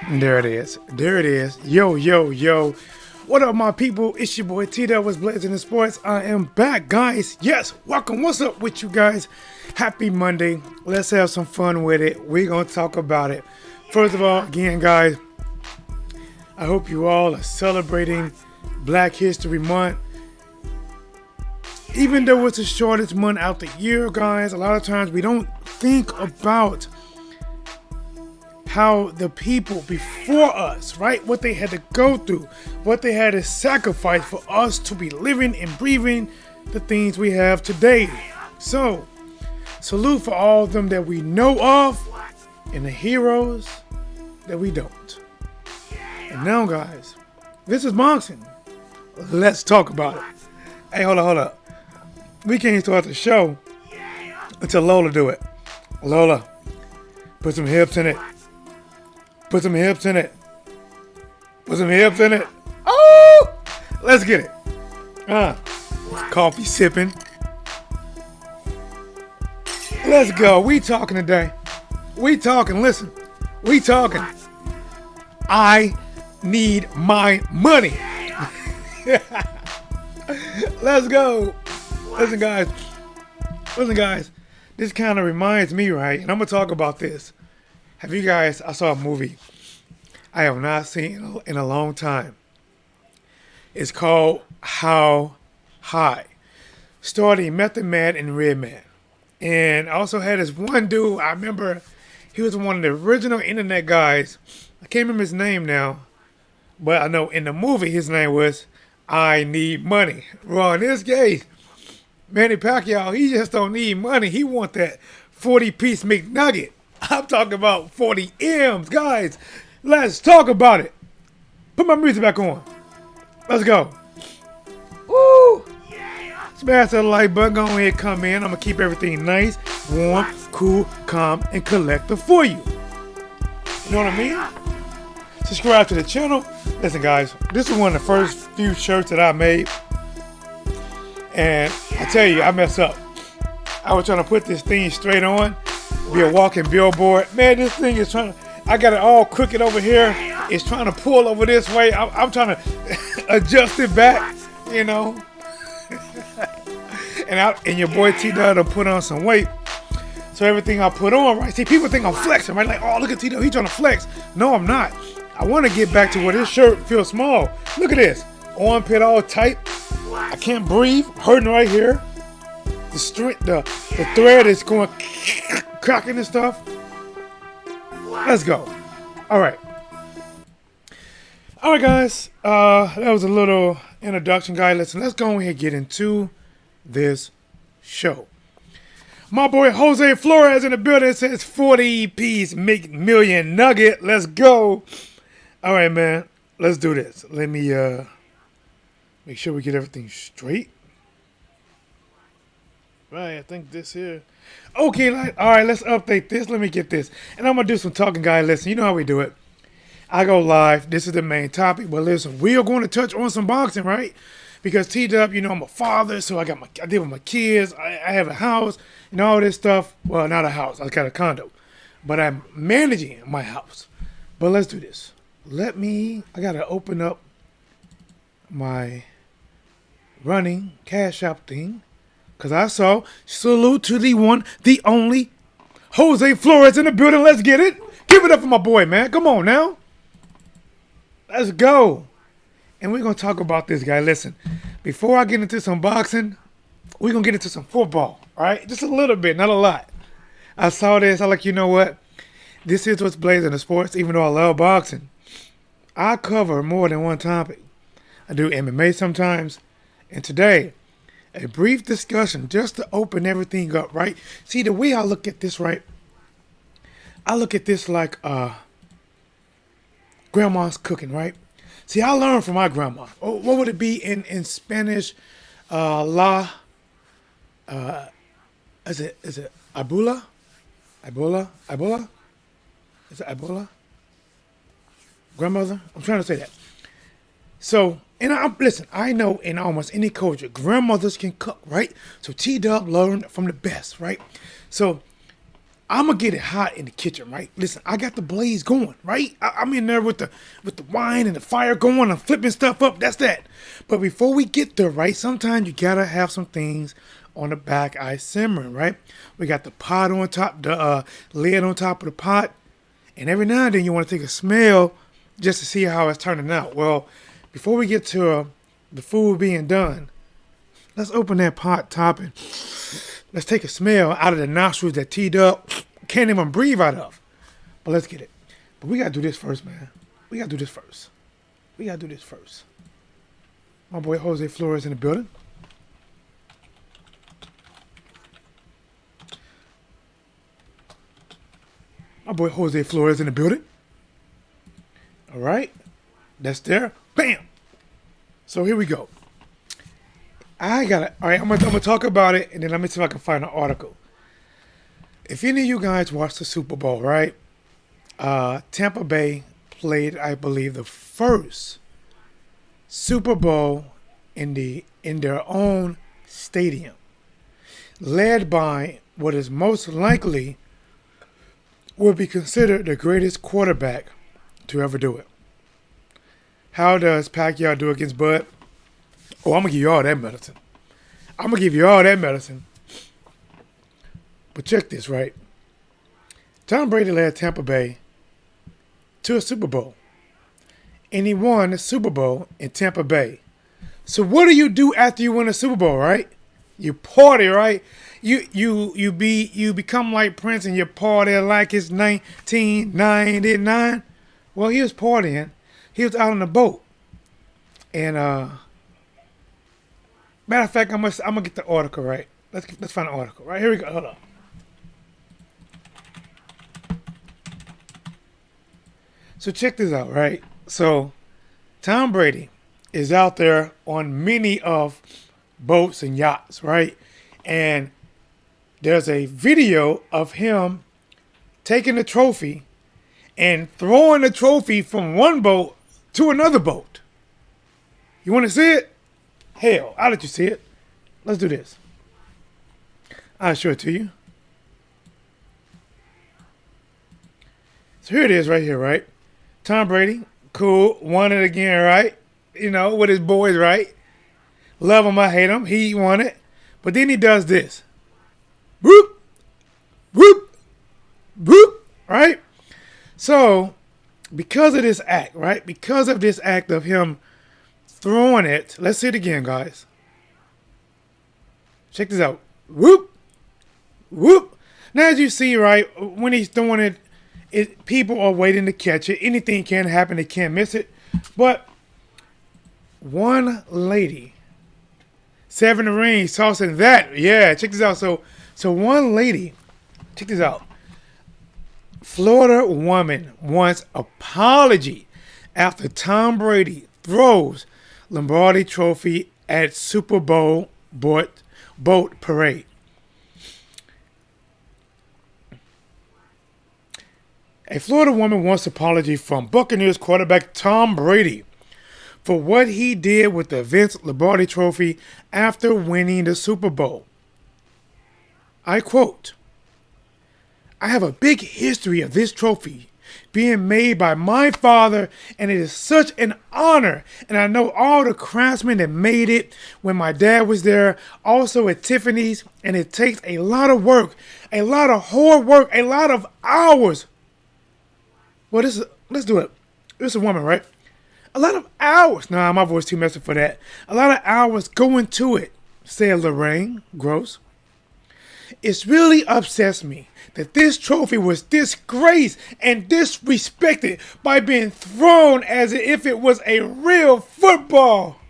There it is. There it is. Yo, yo, yo. What up, my people? It's your boy T. Was Blazing the Sports. I am back, guys. Yes, welcome. What's up with you guys? Happy Monday. Let's have some fun with it. We're going to talk about it. First of all, again, guys, I hope you all are celebrating Black History Month. Even though it's the shortest month out the year, guys, a lot of times we don't think about how the people before us, right, what they had to go through, what they had to sacrifice for us to be living and breathing the things we have today. So, salute for all of them that we know of and the heroes that we don't. And now, guys, this is boxing. Let's talk about it. Hey, hold up. We can't start the show until Lola do it. Lola, put some hips in it. Put some hips in it. Put some hips in it. Oh! Let's get it. Coffee sipping. Let's go. We talking today. We talking. Listen. We talking. I need my money. Let's go. Listen, guys. This kind of reminds me, right? And I'm going to talk about this. Have you guys, I saw a movie I have not seen in a long time. It's called How High. Starring Method Man and Redman. And I also had this one dude, I remember he was one of the original internet guys. I can't remember his name now. But I know in the movie his name was I Need Money. Well, in this case, Manny Pacquiao, he just don't need money. He want that 40-piece McNugget. I'm talking about 40 M's. Guys, let's talk about it. Put my music back on. Let's go. Woo! Smash that like button. Go ahead, come in. I'm going to keep everything nice, warm, cool, calm, and collective for you. You know what I mean? Subscribe to the channel. Listen, guys, this is one of the first few shirts that I made. And I tell you, I messed up. I was trying to put this thing straight on. Be a walking billboard. Man, this thing is trying to, I got it all crooked over here. It's trying to pull over this way. I'm trying to adjust it back, you know. and your boy T-Dub put on some weight. So everything I put on, right? See, people think I'm flexing, right? Like, oh, look at T-Dub, he's trying to flex. No, I'm not. I want to get back to where this shirt feels small. Look at this. Armpit all tight. I can't breathe. Hurting right here. The thread is going cracking and stuff. Let's go. All right, guys. That was a little introduction, guys. Listen, let's go ahead and get into this show. My boy Jose Flores in the building says 40-piece McMillion nugget. Let's go. All right, man. Let's do this. Let me make sure we get everything straight. Right, I think this here. Okay, all right, let's update this. Let me get this. And I'm going to do some talking, guys. Listen, you know how we do it. I go live. This is the main topic. But listen, we are going to touch on some boxing, right? Because T-Dub, you know, I'm a father, so I deal with my kids. I have a house and all this stuff. Well, not a house. I got a condo. But I'm managing my house. But let's do this. I got to open up my running cash app thing. Because I saw, salute to the one, the only, Jose Flores in the building. Let's get it. Give it up for my boy, man. Come on now. Let's go. And we're going to talk about this, guy. Listen, before I get into some boxing, we're going to get into some football, all right? Just a little bit, not a lot. I saw this. I like, you know what? This is what's blazing the sports, even though I love boxing. I cover more than one topic. I do MMA sometimes. And today, a brief discussion just to open everything up, right? See, the way I look at this, right? I look at this like grandma's cooking, right? See, I learned from my grandma. Oh, what would it be in Spanish? Is it abuela? Abuela? Is it abuela? Grandmother? I'm trying to say that. So, and listen, I know in almost any culture, grandmothers can cook, right? So T-Dub learned from the best, right? So I'm gonna get it hot in the kitchen, right? Listen, I got the blaze going, right? I'm in there with the wine and the fire going. I'm flipping stuff up. That's that. But before we get there, right? Sometimes you gotta have some things on the back eye simmering, right? We got the pot on top, the lid on top of the pot, and every now and then you want to take a smell just to see how it's turning out. Well, before we get to the food being done, let's open that pot top and let's take a smell out of the nostrils that T-Dub can't even breathe out of. But let's get it. But we got to do this first, man. We got to do this first. We got to do this first. My boy Jose Flores in the building. My boy Jose Flores in the building. All right. That's there. Bam. So here we go. All right, I'm gonna talk about it, and then let me see if I can find an article. If any of you guys watched the Super Bowl, right? Tampa Bay played, I believe, the first Super Bowl in their own stadium, led by what is most likely would be considered the greatest quarterback to ever do it. How does Pacquiao do against Bud? Oh, I'm going to give you all that medicine. I'm going to give you all that medicine. But check this, right? Tom Brady led Tampa Bay to a Super Bowl. And he won the Super Bowl in Tampa Bay. So what do you do after you win a Super Bowl, right? You party, right? You become like Prince and you party like it's 1999. Well, he was partying. He was out on the boat. And matter of fact, I'm gonna get the article, right? Let's find the article. Right, here we go. Hold on. So check this out, right? So Tom Brady is out there on many of boats and yachts, right? And there's a video of him taking the trophy and throwing the trophy from one boat to another boat. You want to see it? Hell, I'll let you see it. Let's do this. I'll show it to you. So here it is right here, right? Tom Brady, cool, won it again, right? You know, with his boys, right? Love him, I hate him. He won it. But then he does this. Whoop, whoop, whoop, right? So, because of this act, right? Because of this act of him throwing it, let's see it again, guys. Check this out. Whoop, whoop. Now, as you see, right, when he's throwing it, people are waiting to catch it. Anything can happen. They can't miss it. But one lady, 7 rings, tossing that. Yeah, check this out. So one lady, check this out. Florida woman wants apology after Tom Brady throws Lombardi Trophy at Super Bowl boat parade. A Florida woman wants apology from Buccaneers quarterback Tom Brady for what he did with the Vince Lombardi Trophy after winning the Super Bowl. I quote, "I have a big history of this trophy being made by my father, and it is such an honor. And I know all the craftsmen that made it when my dad was there, also at Tiffany's, and it takes a lot of work, a lot of hard work, a lot of hours." Well, let's do it. This is a woman, right? A lot of hours. Nah, my voice too messy for that. A lot of hours go into it, said Lorraine Gross. "It really upsets me that this trophy was disgraced and disrespected by being thrown as if it was a real football."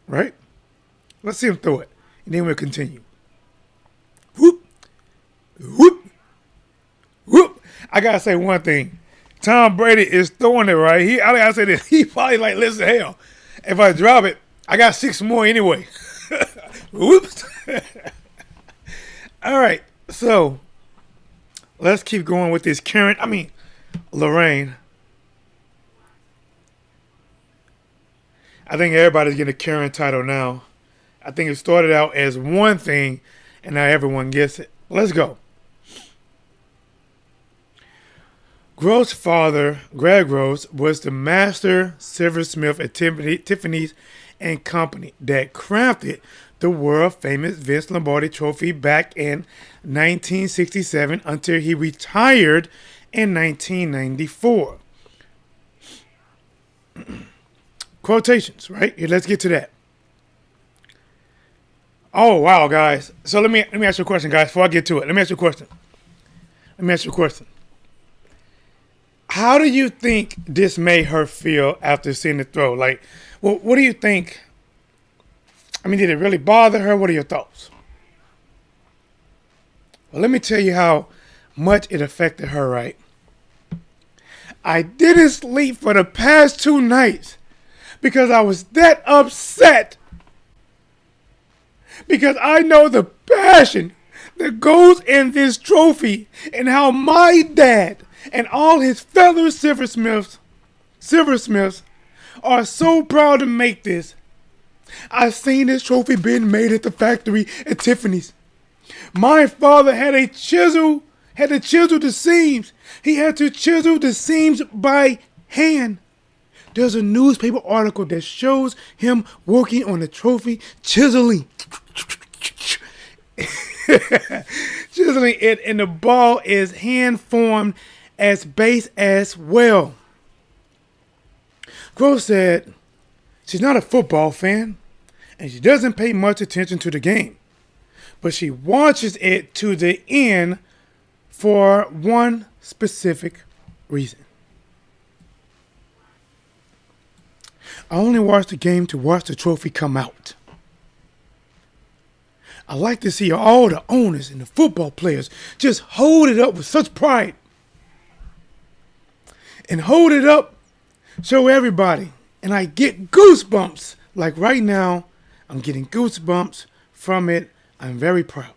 Right? Let's see him throw it. And then we'll continue. Whoop. Whoop. Whoop. I gotta say one thing. Tom Brady is throwing it right. I gotta say this. He probably like, listen, hell, if I drop it, I got 6 more anyway. Whoops. All right. So let's keep going with this Lorraine. I think everybody's getting a current title now. I think it started out as one thing, and now everyone gets it. Let's go. Gross' father, Greg Gross, was the master silversmith at Tiffany's and Company that crafted the world-famous Vince Lombardi trophy back in 1967 until he retired in 1994. Quotations, right? Here, let's get to that. Oh, wow, guys. So let me ask you a question, guys, before I get to it. Let me ask you a question. How do you think this made her feel after seeing the throw? Like, what do you think? I mean, did it really bother her? What are your thoughts? Well, let me tell you how much it affected her, right? I didn't sleep for the past 2 nights because I was that upset. Because I know the passion that goes in this trophy and how my dad and all his fellow silversmiths are so proud to make this. I've seen this trophy being made at the factory at Tiffany's. My father had to chisel the seams. He had to chisel the seams by hand. There's a newspaper article that shows him working on the trophy, chiseling it, and the ball is hand formed as base as well. Gross said she's not a football fan and she doesn't pay much attention to the game, but she watches it to the end for one specific reason. I only watch the game to watch the trophy come out. I like to see all the owners and the football players just hold it up with such pride. And hold it up, show everybody. And I get goosebumps. Like right now, I'm getting goosebumps from it. I'm very proud.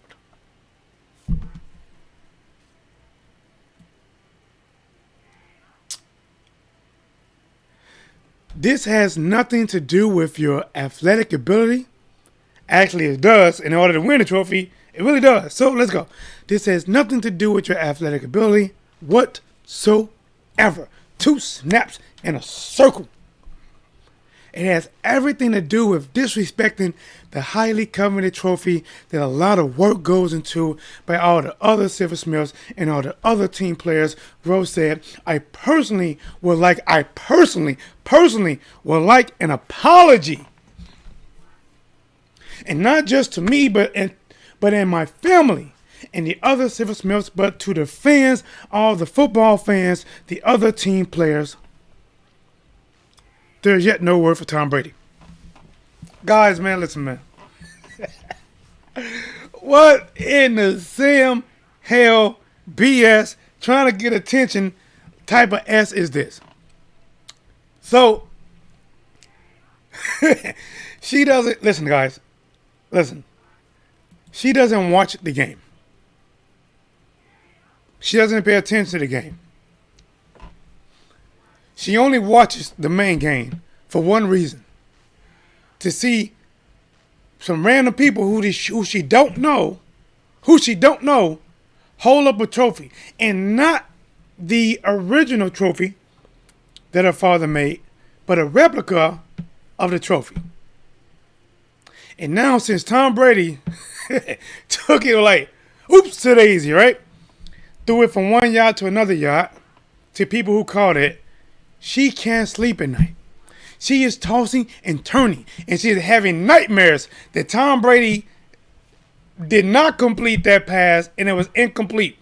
This has nothing to do with your athletic ability. Actually, it does. In order to win a trophy, it really does. So let's go. This has nothing to do with your athletic ability whatsoever. 2 snaps in a circle. It has everything to do with disrespecting the highly coveted trophy that a lot of work goes into by all the other silversmiths and all the other team players. Rose said, I personally would like an apology. And not just to me, but in my family and the other silversmiths, but to the fans, all the football fans, the other team players. There's yet no word for Tom Brady. Guys, man, listen, man. What in the Sam hell BS trying to get attention type of S is this? So, she doesn't, listen, guys, listen. She doesn't watch the game. She doesn't pay attention to the game. She only watches the main game for one reason. To see some random people who she don't know hold up a trophy. And not the original trophy that her father made, but a replica of the trophy. And now since Tom Brady took it like, oops to daisy, right? Threw it from one yard to another yard to people who caught it, she can't sleep at night. She is tossing and turning, and she is having nightmares that Tom Brady did not complete that pass and it was incomplete.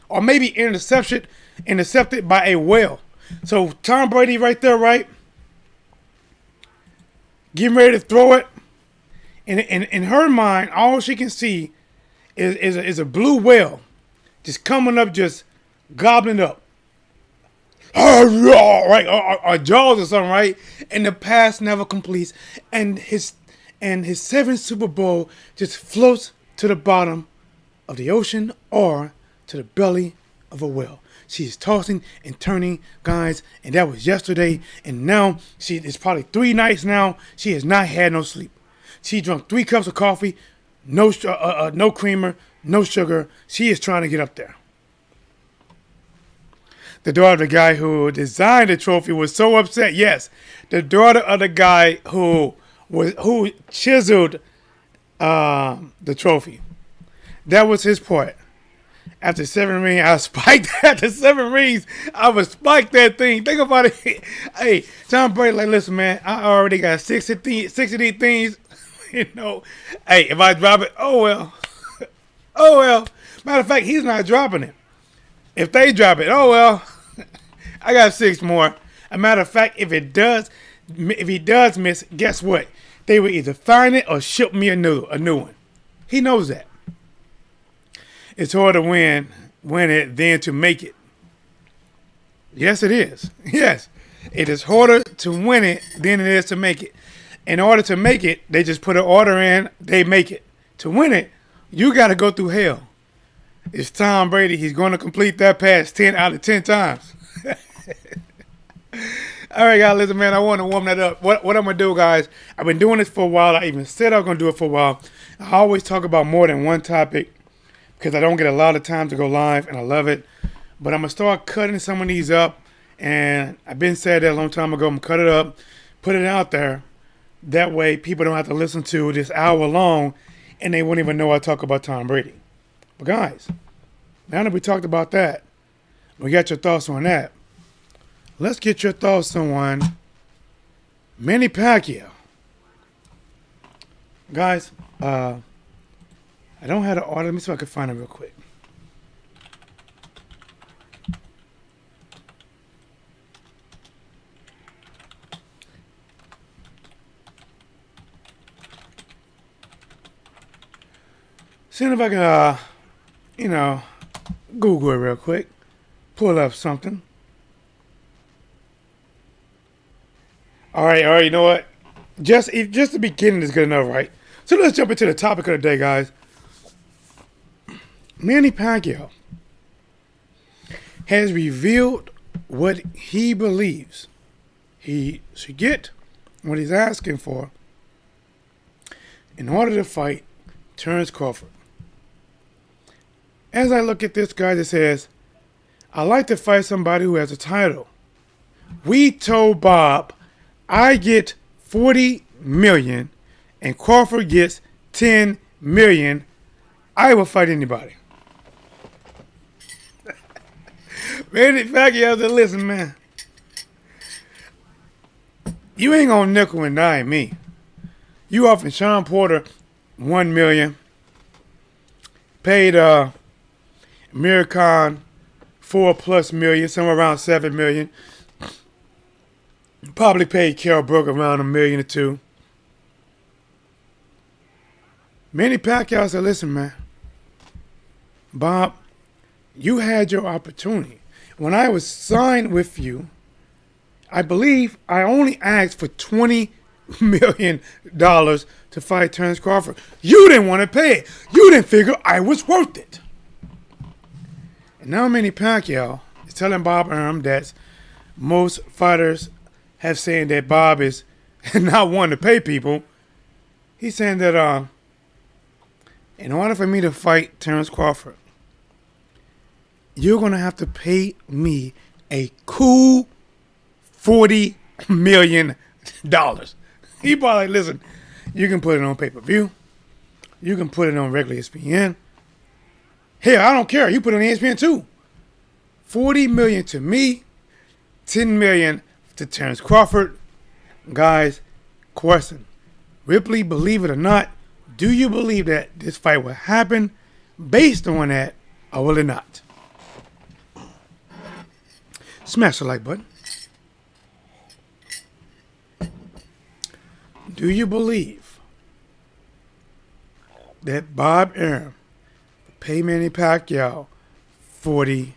Or maybe intercepted by a whale. So Tom Brady right there, right? Getting ready to throw it. And in her mind, all she can see is a blue whale just coming up, just gobbling up. Right, or Jaws or something, right? And the pass never completes, and his 7th Super Bowl just floats to the bottom of the ocean or to the belly of a well. She is tossing and turning, guys, and that was yesterday. And now it's probably 3 nights now. She has not had no sleep. She drank 3 cups of coffee, no creamer, no sugar. She is trying to get up there. The daughter of the guy who designed the trophy was so upset. Yes, the daughter of the guy who chiseled the trophy. That was his part. After 7 rings, I spiked. After 7 rings, I would spike that thing. Think about it. Hey, Tom Brady, like, listen, man, I already got 6 of these things. You know, hey, if I drop it, oh well. Oh well. Matter of fact, he's not dropping it. If they drop it, oh well. I got 6 more. A matter of fact, if he does miss, guess what? They will either find it or ship me a new one. He knows that. It's harder to win it than to make it. Yes, it is. Yes. It is harder to win it than it is to make it. In order to make it, they just put an order in, they make it. To win it, you got to go through hell. It's Tom Brady. He's going to complete that pass 10 out of 10 times. All right, guys, listen, man, I want to warm that up. What I'm going to do, guys, I've been doing this for a while. I even said I was going to do it for a while. I always talk about more than one topic because I don't get a lot of time to go live, and I love it. But I'm going to start cutting some of these up, and I've been said that a long time ago. I'm going to cut it up, put it out there. That way people don't have to listen to this hour long, and they won't even know I talk about Tom Brady. But, guys, now that we talked about that, we got your thoughts on that. Let's get your thoughts on Manny Pacquiao. Guys, I don't have the order. Let me see if I can find it real quick. See if I can, Google it real quick. Pull up something. All right, you know what? Just the beginning is good enough, right? So let's jump into the topic of the day, guys. Manny Pacquiao has revealed what he believes he should get, what he's asking for, in order to fight Terence Crawford. As I look at this, guys, it says, I like to fight somebody who has a title. We told Bob I get $40 million and Crawford gets $10 million. I will fight anybody. Manny Pacquiao said, listen, man. You ain't gonna nickel and dime me. You offering Sean Porter $1 million. Paid Amir Khan $4+ million, somewhere around $7 million. Probably paid Kell Brook around $1 million or $2 million. Manny Pacquiao said, listen, man. Bob, you had your opportunity. When I was signed with you, I believe I only asked for $20 million to fight Terence Crawford. You didn't want to pay it. You didn't figure I was worth it. And now Manny Pacquiao is telling Bob Arum that most fighters have saying that Bob is not wanting to pay people. He's saying that in order for me to fight Terence Crawford, you're going to have to pay me a cool $40 million. He probably, listen, you can put it on pay-per-view. You can put it on regular ESPN. Hell, I don't care. You put it on ESPN too. $40 million to me, $10 million to Terence Crawford. Guys, question. Ripley, believe it or not, do you believe that this fight will happen based on that, or will it not? Smash the like button. Do you believe that Bob Arum will pay Manny Pacquiao $40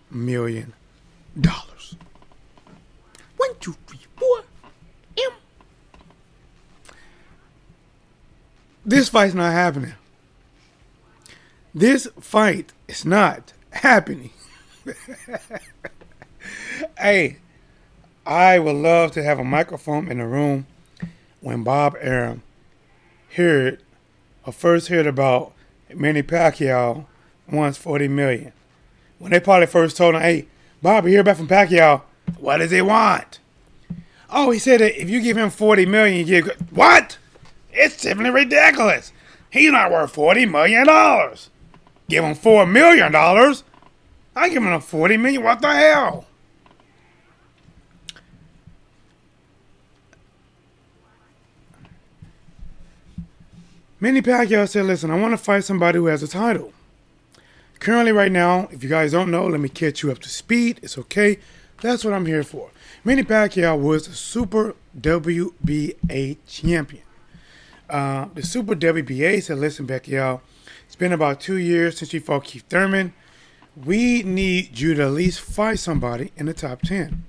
million? 1, 2, 3, 4. M. This fight's not happening. This fight is not happening. Hey, I would love to have a microphone in the room when Bob Arum heard or first heard about Manny Pacquiao wants 40 million. When they probably first told him, hey, Bob, you hear back from Pacquiao, what does he want? Oh, he said that if you give him 40 million, you give what? It's simply ridiculous. He's not worth $40 million. Give him $4 million. I give him 40 million. What the hell? Manny Pacquiao said, listen, I want to fight somebody who has a title. Currently, right now, if you guys don't know, let me catch you up to speed. It's okay. That's what I'm here for. Manny Pacquiao was the Super WBA champion. The Super WBA said, listen, Pacquiao, it's been about 2 years since you fought Keith Thurman. We need you to at least fight somebody in the top 10.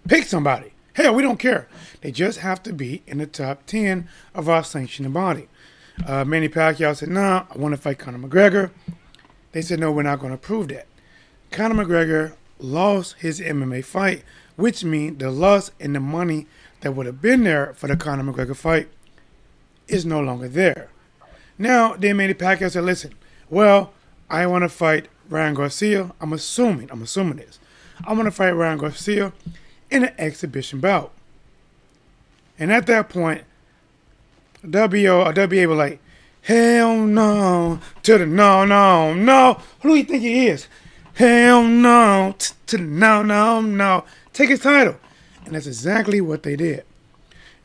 Pick somebody. Hell, we don't care. They just have to be in the top 10 of our sanctioning body. Manny Pacquiao said, nah, I want to fight Conor McGregor. They said, no, we're not going to prove that. Conor McGregor lost his MMA fight, which means the loss and the money that would have been there for the Conor McGregor fight is no longer there. Now, then Manny Pacquiao said, listen, well, I want to fight Ryan Garcia. I'm assuming this. I want to fight Ryan Garcia in an exhibition bout. And at that point, WBA was like, hell no, to the no. Who do you think he is? Hell no, to the no. Take his title. And that's exactly what they did.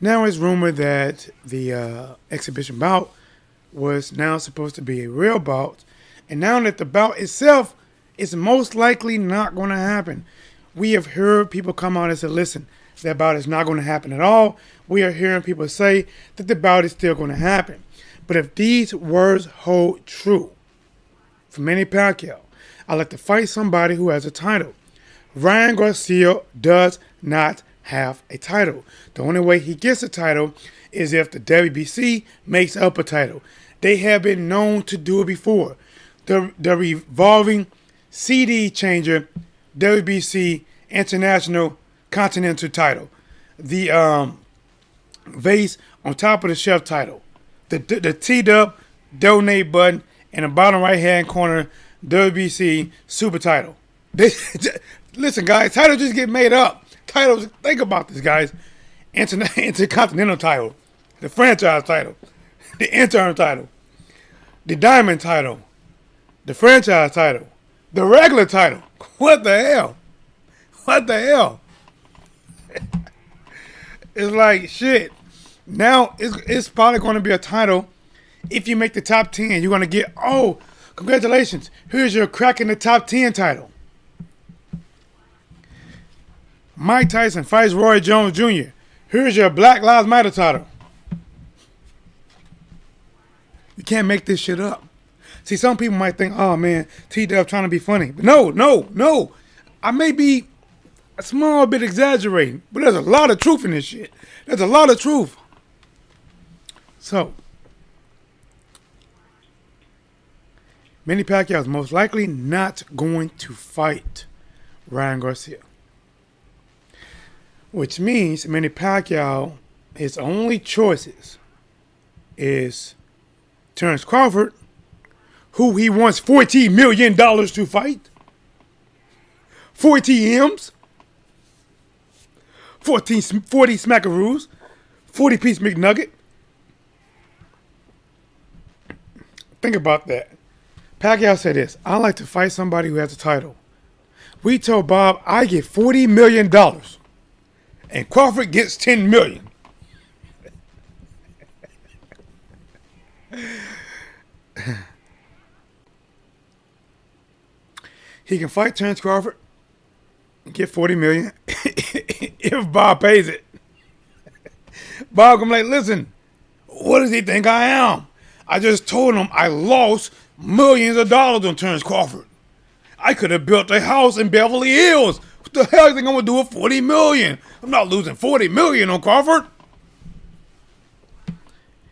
Now it's rumored that the exhibition bout was now supposed to be a real bout. And now that the bout itself is most likely not going to happen. We have heard people come out and say, listen, that bout is not going to happen at all. We are hearing people say that the bout is still going to happen. But if these words hold true, for Manny Pacquiao, I'd like to fight somebody who has a title. Ryan Garcia does not have a title. The only way he gets a title is if the WBC makes up a title. They have been known to do it before. The revolving CD changer, WBC International Continental title. The vase on top of the shelf title. The T-Dub donate button in the bottom right hand corner, WBC super title. Listen, guys, titles just get made up. Titles, think about this, guys. Intercontinental title, the franchise title, the interim title, the diamond title, the franchise title, the regular title. What the hell? It's like shit. Now it's probably going to be a title. If you make the top 10, you're going to get, oh, congratulations. Here's your crack in the top 10 title. Mike Tyson fights Roy Jones Jr. Here's your Black Lives Matter title. You can't make this shit up. See, some people might think, oh man, T-Dub trying to be funny. But no. I may be a small bit exaggerating, but there's a lot of truth in this shit. There's a lot of truth. So, Manny Pacquiao is most likely not going to fight Ryan Garcia. Which means Manny Pacquiao, his only choices is Terence Crawford, who he wants $14 million to fight. 40 M's. 40 smackaroos. 40-piece McNugget. Think about that. Pacquiao said this, I like to fight somebody who has a title. We told Bob I get $40 million and Crawford gets $10 million. He can fight Terence Crawford and get $40 million if Bob pays it. Bob can be like, listen, what does he think I am? I just told him I lost millions of dollars on Terence Crawford. I could have built a house in Beverly Hills. What the hell do you think I'm going to do with $40 million? I'm not losing $40 million on Crawford.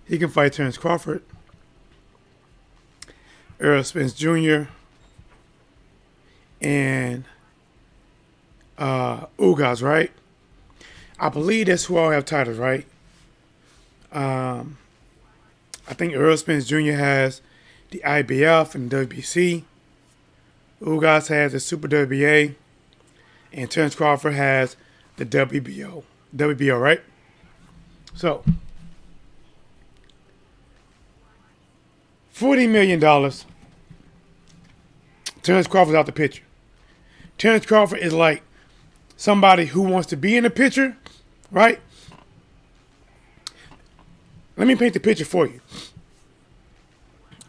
He can fight Terence Crawford. Earl Spence Jr. and Ugas, right? I believe that's who all have titles, right? I think Earl Spence Jr. has the IBF and WBC. Ugas has the Super WBA, and Terence Crawford has the WBO. WBO, right? So, $40 million. Terence Crawford's out the picture. Terence Crawford is like somebody who wants to be in the picture, right? Let me paint the picture for you.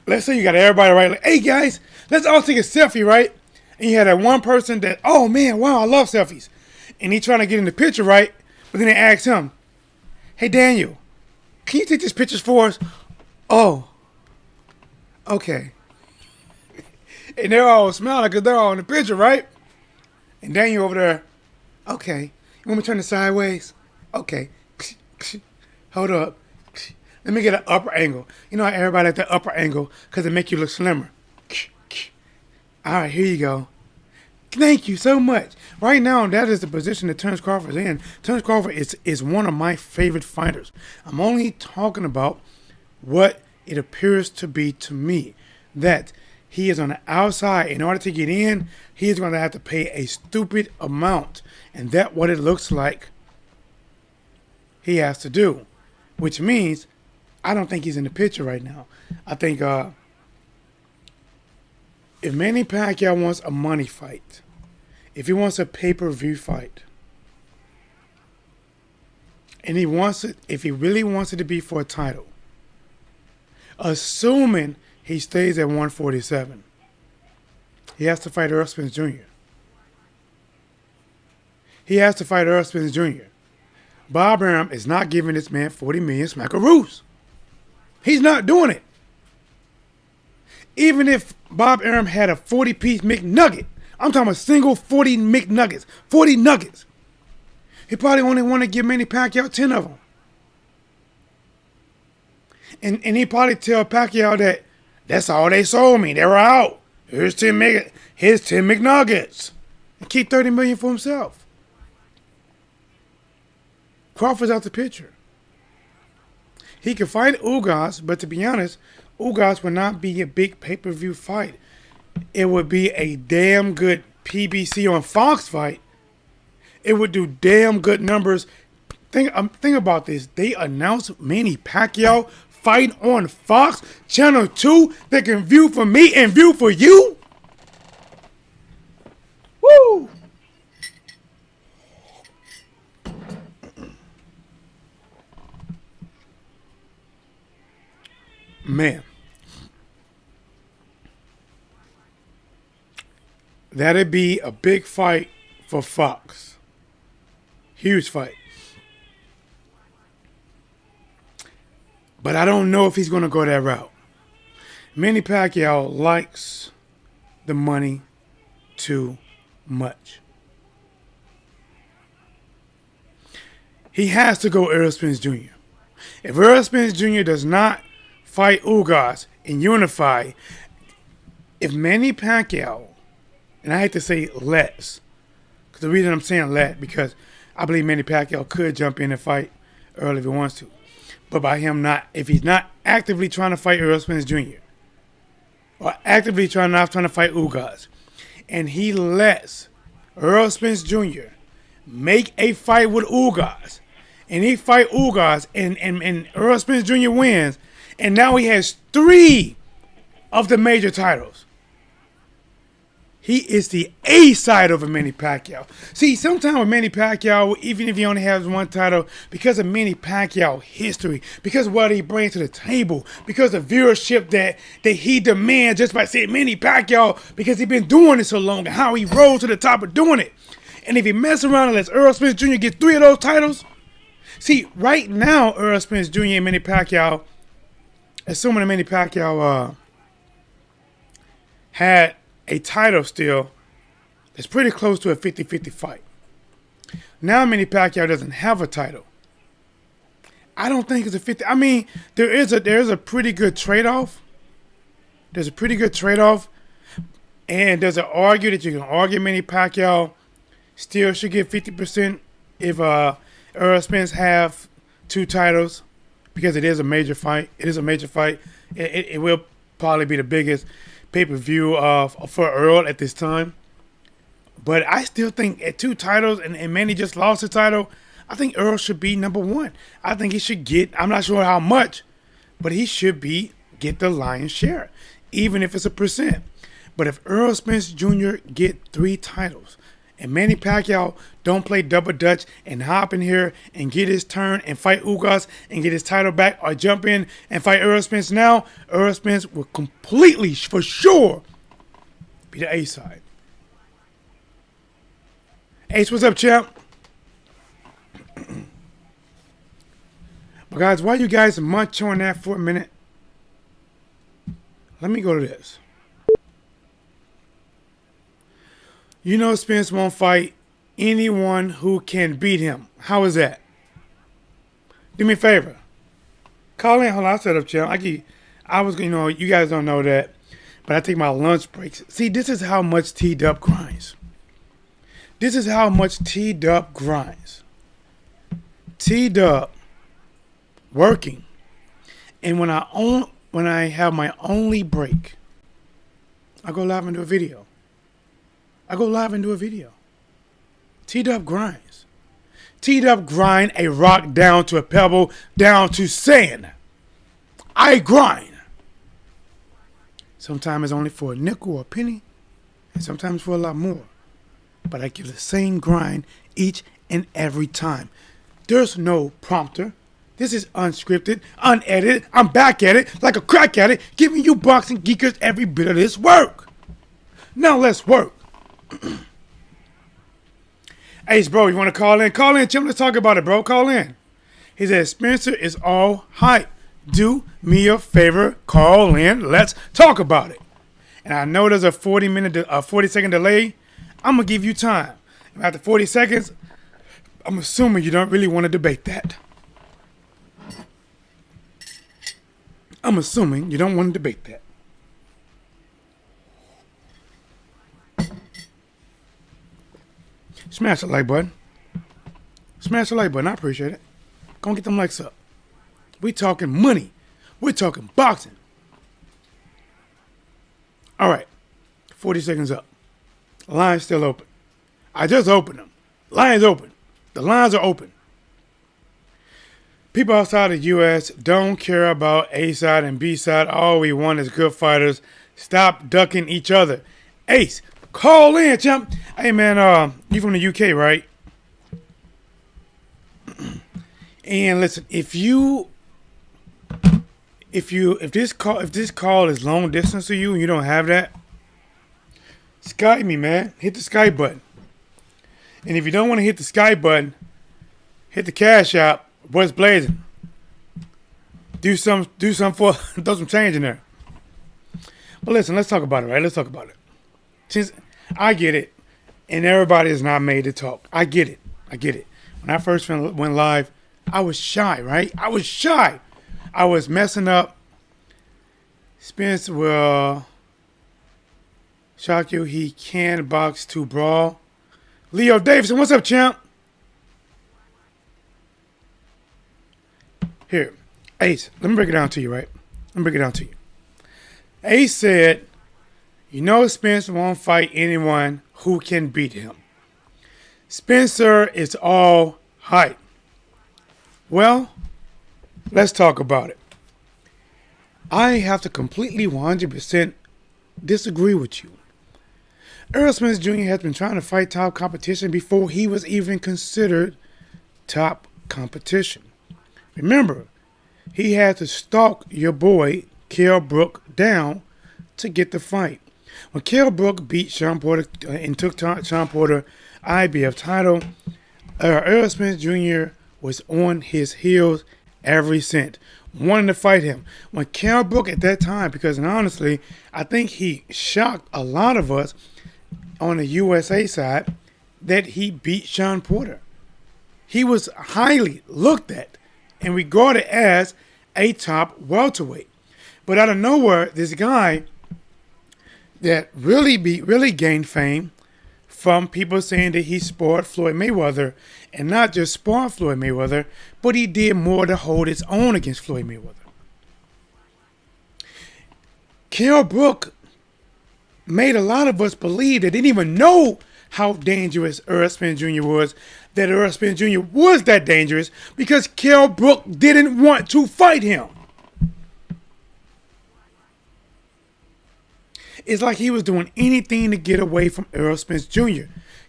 Let's say you got everybody, right? Like, hey guys, let's all take a selfie, right? And you had that one person that, oh man, wow, I love selfies. And he trying to get in the picture, right? But then they ask him, hey Daniel, can you take these pictures for us? Oh, okay. And they're all smiling because they're all in the picture, right? And Daniel over there, okay. You want me to turn it sideways? Okay. Hold up. Let me get an upper angle. You know how everybody like the upper angle because it make you look slimmer. All right, here you go. Thank you so much. Right now, that is the position that Terence Crawford is in. Terence Crawford is one of my favorite fighters. I'm only talking about what it appears to be to me. That he is on the outside. In order to get in, he is going to have to pay a stupid amount. And that's what it looks like he has to do. Which means I don't think he's in the picture right now. I think if Manny Pacquiao wants a money fight, if he wants a pay-per-view fight, and he wants it, if he really wants it to be for a title, assuming he stays at 147, he has to fight Earl Spence Jr. He has to fight Earl Spence Jr. Bob Arum is not giving this man 40 million smackaroos. He's not doing it. Even if Bob Arum had a 40-piece McNugget, I'm talking about single 40 McNuggets, 40 nuggets, he probably only want to give Manny Pacquiao 10 of them. And he probably tell Pacquiao that that's all they sold me. They were out. Here's 10 McNuggets. And keep 30 million for himself. Crawford's out the picture. He could fight Ugas, but to be honest, Ugas would not be a big pay-per-view fight. It would be a damn good PBC on Fox fight. It would do damn good numbers. Think about this. They announced Manny Pacquiao fight on Fox Channel 2 that can view for me and view for you. Woo! Man. That'd be a big fight for Fox. Huge fight. But I don't know if he's going to go that route. Manny Pacquiao likes the money too much. He has to go Earl Spence Jr. If Earl Spence Jr. does not fight Ugas and unify, if Manny Pacquiao, and I hate to say let's, because the reason I'm saying because I believe Manny Pacquiao could jump in and fight Earl if he wants to. But by him not, if he's not actively trying to fight Earl Spence Jr. or actively trying to fight Ugas, and he lets Earl Spence Jr. make a fight with Ugas, and he fight Ugas, and Earl Spence Jr. wins, and now he has 3 of the major titles. He is the A side of a Manny Pacquiao. See, sometimes with Manny Pacquiao, even if he only has 1 title, because of Manny Pacquiao history, because of what he brings to the table, because of viewership that he demands just by saying Manny Pacquiao, because he's been doing it so long, and how he rose to the top of doing it. And if he mess around and lets Earl Spence Jr. get 3 of those titles, see, right now, Earl Spence Jr. and Manny Pacquiao, assuming that Manny Pacquiao had a title still, it's pretty close to a 50-50 fight. Now Manny Pacquiao doesn't have a title. I don't think it's a 50. I mean, there is a pretty good trade-off. There's a pretty good trade-off. And there's an argue that you can argue Manny Pacquiao still should get 50% if Earl Spence have 2 titles, because it is a major fight. It is a major fight. It will probably be the biggest pay-per-view for Earl at this time. But I still think at 2 titles, and Manny just lost the title, I think Earl should be #1. I think he should get, I'm not sure how much, but he should get the lion's share, even if it's a percent. But if Earl Spence Jr. get 3 titles, and Manny Pacquiao don't play double dutch and hop in here and get his turn and fight Ugas and get his title back, or jump in and fight Earl Spence now, Earl Spence will completely, for sure, be the A side. Ace, what's up, champ? But guys, while you guys munch on that for a minute, let me go to this. You know Spence won't fight anyone who can beat him. How is that? Do me a favor. Call in. Hold on, I'll set up, champ. I was, you guys don't know that, but I take my lunch breaks. See, this is how much T-Dub grinds. This is how much T-Dub grinds. T-Dub working. And when I have my only break, I go live and do a video. T-Dub grinds. T-Dub grind a rock down to a pebble, down to sand. I grind. Sometimes it's only for a nickel or a penny, and sometimes for a lot more. But I give the same grind each and every time. There's no prompter. This is unscripted, unedited. I'm back at it like a crack at it, giving you boxing geekers every bit of this work. Now let's work. Ace, bro, you want to call in? Call in, Jim. Let's talk about it, bro. Call in. He said, Spencer is all hype. Do me a favor. Call in. Let's talk about it. And I know there's a 40-second delay. I'm going to give you time. And after 40 seconds, I'm assuming you don't really want to debate that. I'm assuming you don't want to debate that. Smash the like button. Smash the like button. I appreciate it. Go and get them likes up. We talking money. We're talking boxing. All right. 40 seconds up. The line's still open. I just opened them. Line's open. The lines are open. People outside the U.S. don't care about A side and B side. All we want is good fighters. Stop ducking each other. Ace, call in, champ. Hey man, you from the UK, right? And listen, if this call is long distance to you and you don't have that, Skype me, man. Hit the Skype button. And if you don't want to hit the Skype button, hit the Cash App. Boys blazing. Do some for throw some change in there. But listen, let's talk about it, right? Let's talk about it. Since I get it, and everybody is not made to talk. I get it. When I first went live, I was shy, right? I was messing up. Spence will shock you. He can box to brawl. Leo Davidson, what's up, champ? Here, Ace, let me break it down to you, right? Ace said, you know Spence won't fight anyone who can beat him. Spencer is all hype. Well, let's talk about it. I have to completely 100% disagree with you. Earl Spence Jr. has been trying to fight top competition before he was even considered top competition. Remember, he had to stalk your boy, Kell Brook, down to get the fight. When Kell Brook beat Sean Porter and took Sean Porter IBF title, Earl Spence Jr. was on his heels every since, wanting to fight him. When Kell Brook at that time, because honestly, I think he shocked a lot of us on the USA side that he beat Sean Porter. He was highly looked at and regarded as a top welterweight. But out of nowhere, this guy that really gained fame from people saying that he sparred Floyd Mayweather, and not just sparred Floyd Mayweather, but he did more to hold his own against Floyd Mayweather. Kell Brook made a lot of us believe they didn't even know how dangerous Earl Spence Jr. was, that Earl Spence Jr. was that dangerous because Kell Brook didn't want to fight him. It's like he was doing anything to get away from Earl Spence Jr.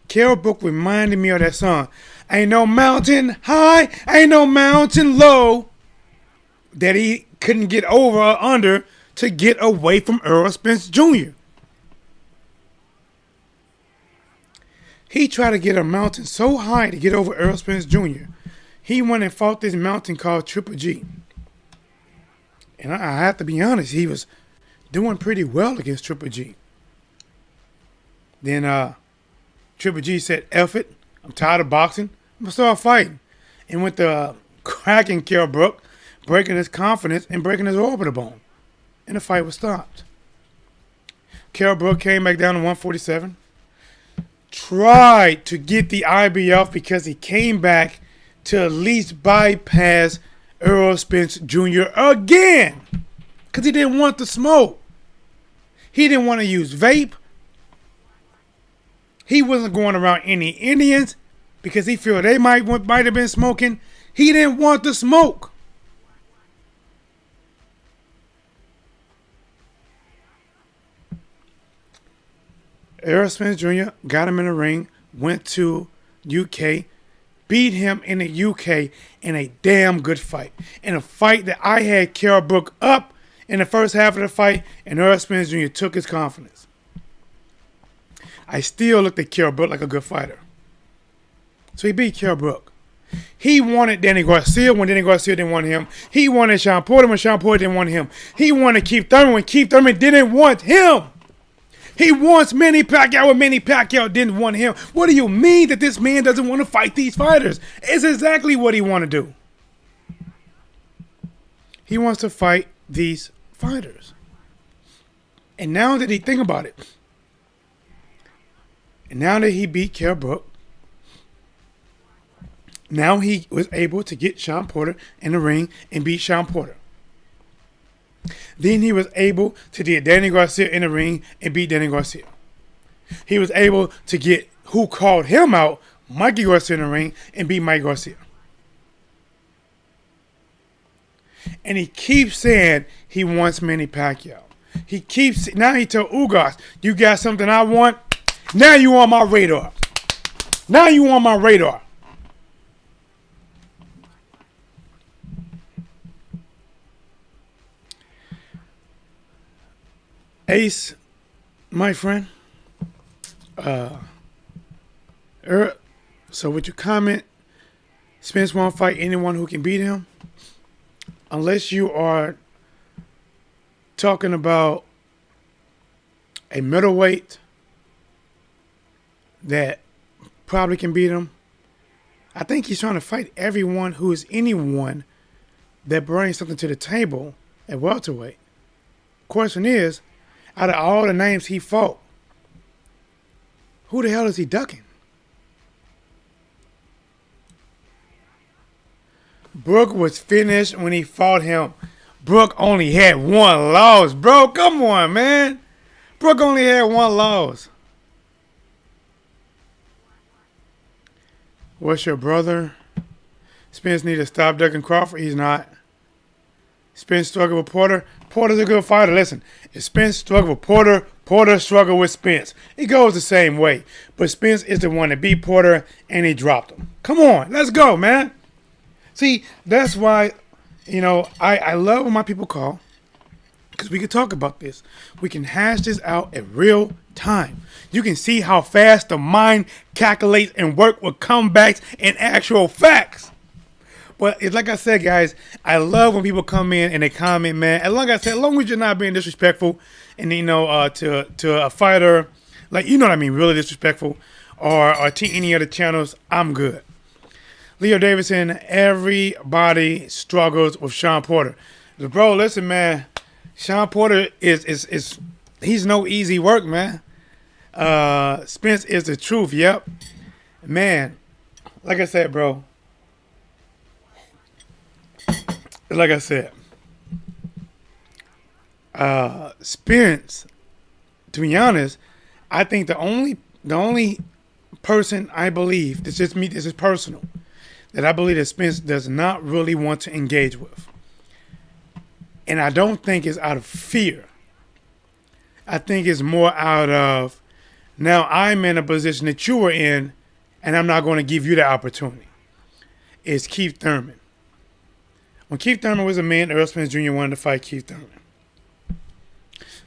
Kell Brook reminded me of that song, "Ain't no mountain high, ain't no mountain low," that he couldn't get over or under to get away from Earl Spence Jr. He tried to get a mountain so high to get over Earl Spence Jr. He went and fought this mountain called Triple G. And I have to be honest, he was doing pretty well against Triple G. Then Triple G said, "F it, I'm tired of boxing, I'm going to start fighting." And went to cracking Kell Brook, breaking his confidence and breaking his orbital bone. And the fight was stopped. Kell Brook came back down to 147. Tried to get the IBF because he came back to at least bypass Earl Spence Jr. again. Because he didn't want the smoke. He didn't want to use vape. He wasn't going around any Indians because he felt they might have been smoking. He didn't want the smoke. Earl Spence Jr. got him in the ring, went to UK, beat him in the UK in a damn good fight. In a fight that I had Kell Brook up in the first half of the fight, and Earl Spence Jr. took his confidence. I still looked at Kell Brook like a good fighter. So he beat Kell Brook. He wanted Danny Garcia when Danny Garcia didn't want him. He wanted Sean Porter when Sean Porter didn't want him. He wanted Keith Thurman when Keith Thurman didn't want him. He wants Manny Pacquiao when Manny Pacquiao didn't want him. What do you mean that this man doesn't want to fight these fighters? It's exactly what he wants to do. He wants to fight these fighters. And now that he think about it, and now that he beat Kell Brook, now he was able to get Sean Porter in the ring and beat Sean Porter. Then he was able to get Danny Garcia in the ring and beat Danny Garcia. He was able to get who called him out, Mikey Garcia, in the ring and beat Mike Garcia. And he keeps saying he wants Manny Pacquiao. Now he told Ugas, "You got something I want? Now you on my radar. Now you on my radar." Ace, my friend, so with your comment, Spence won't fight anyone who can beat him, unless you are talking about a middleweight that probably can beat him. I think he's trying to fight everyone who is anyone that brings something to the table at welterweight. Question is, out of all the names he fought, who the hell is he ducking? Brook was finished when he fought him. Brook only had one loss, bro. Come on, man. Brook only had one loss. What's your brother? Spence need to stop ducking Crawford. He's not. Spence struggled with Porter. Porter's a good fighter. Listen, if Spence struggled with Porter, Porter struggled with Spence. It goes the same way. But Spence is the one that beat Porter, and he dropped him. Come on, let's go, man. See, that's why, I love when my people call, because we can talk about this. We can hash this out at real time. You can see how fast the mind calculates and work with comebacks and actual facts. But it's like I said, guys, I love when people come in and they comment, man. As long as you're not being disrespectful and, to a fighter, like, you know what I mean, really disrespectful, or to any other channels, I'm good. Leo Davidson, everybody struggles with Sean Porter. Bro, listen, man, Sean Porter is he's no easy work, man. Spence is the truth. Yep, man. Like I said, bro. Like I said, Spence. To be honest, I think the only person I believe, this is me, this is personal, that I believe that Spence does not really want to engage with. And I don't think it's out of fear. I think it's more out of, now I'm in a position that you were in, and I'm not going to give you the opportunity. It's Keith Thurman. When Keith Thurman was a man, Earl Spence Jr. wanted to fight Keith Thurman.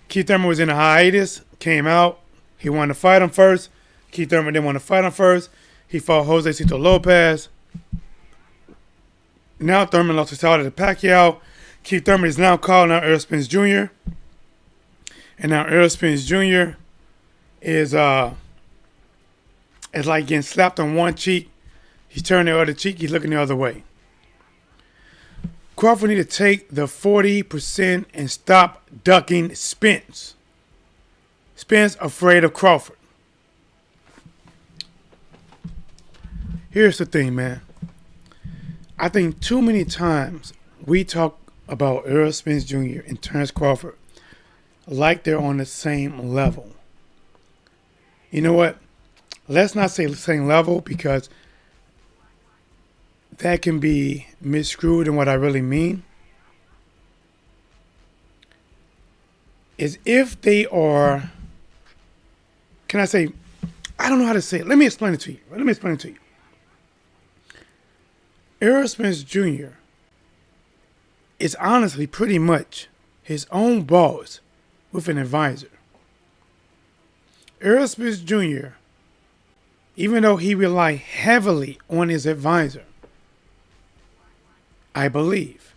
Keith Thurman was in a hiatus, came out. He wanted to fight him first. Keith Thurman didn't want to fight him first. He fought Jose Cito Lopez. Now Thurman lost his title to Pacquiao. Keith Thurman is now calling out Earl Spence Jr. And now Earl Spence Jr. is like getting slapped on one cheek. He's turning the other cheek. He's looking the other way. Crawford need to take the 40% and stop ducking Spence. Spence afraid of Crawford. Here's the thing, man. I think too many times we talk about Earl Spence Jr. and Terence Crawford like they're on the same level. You know what? Let's not say the same level, because that can be misconstrued in what I really mean. Is if they are, can I say, I don't know how to say it. Let me explain it to you. Earl Spence Jr. is honestly pretty much his own boss with an advisor. Earl Spence Jr., even though he relied heavily on his advisor, I believe,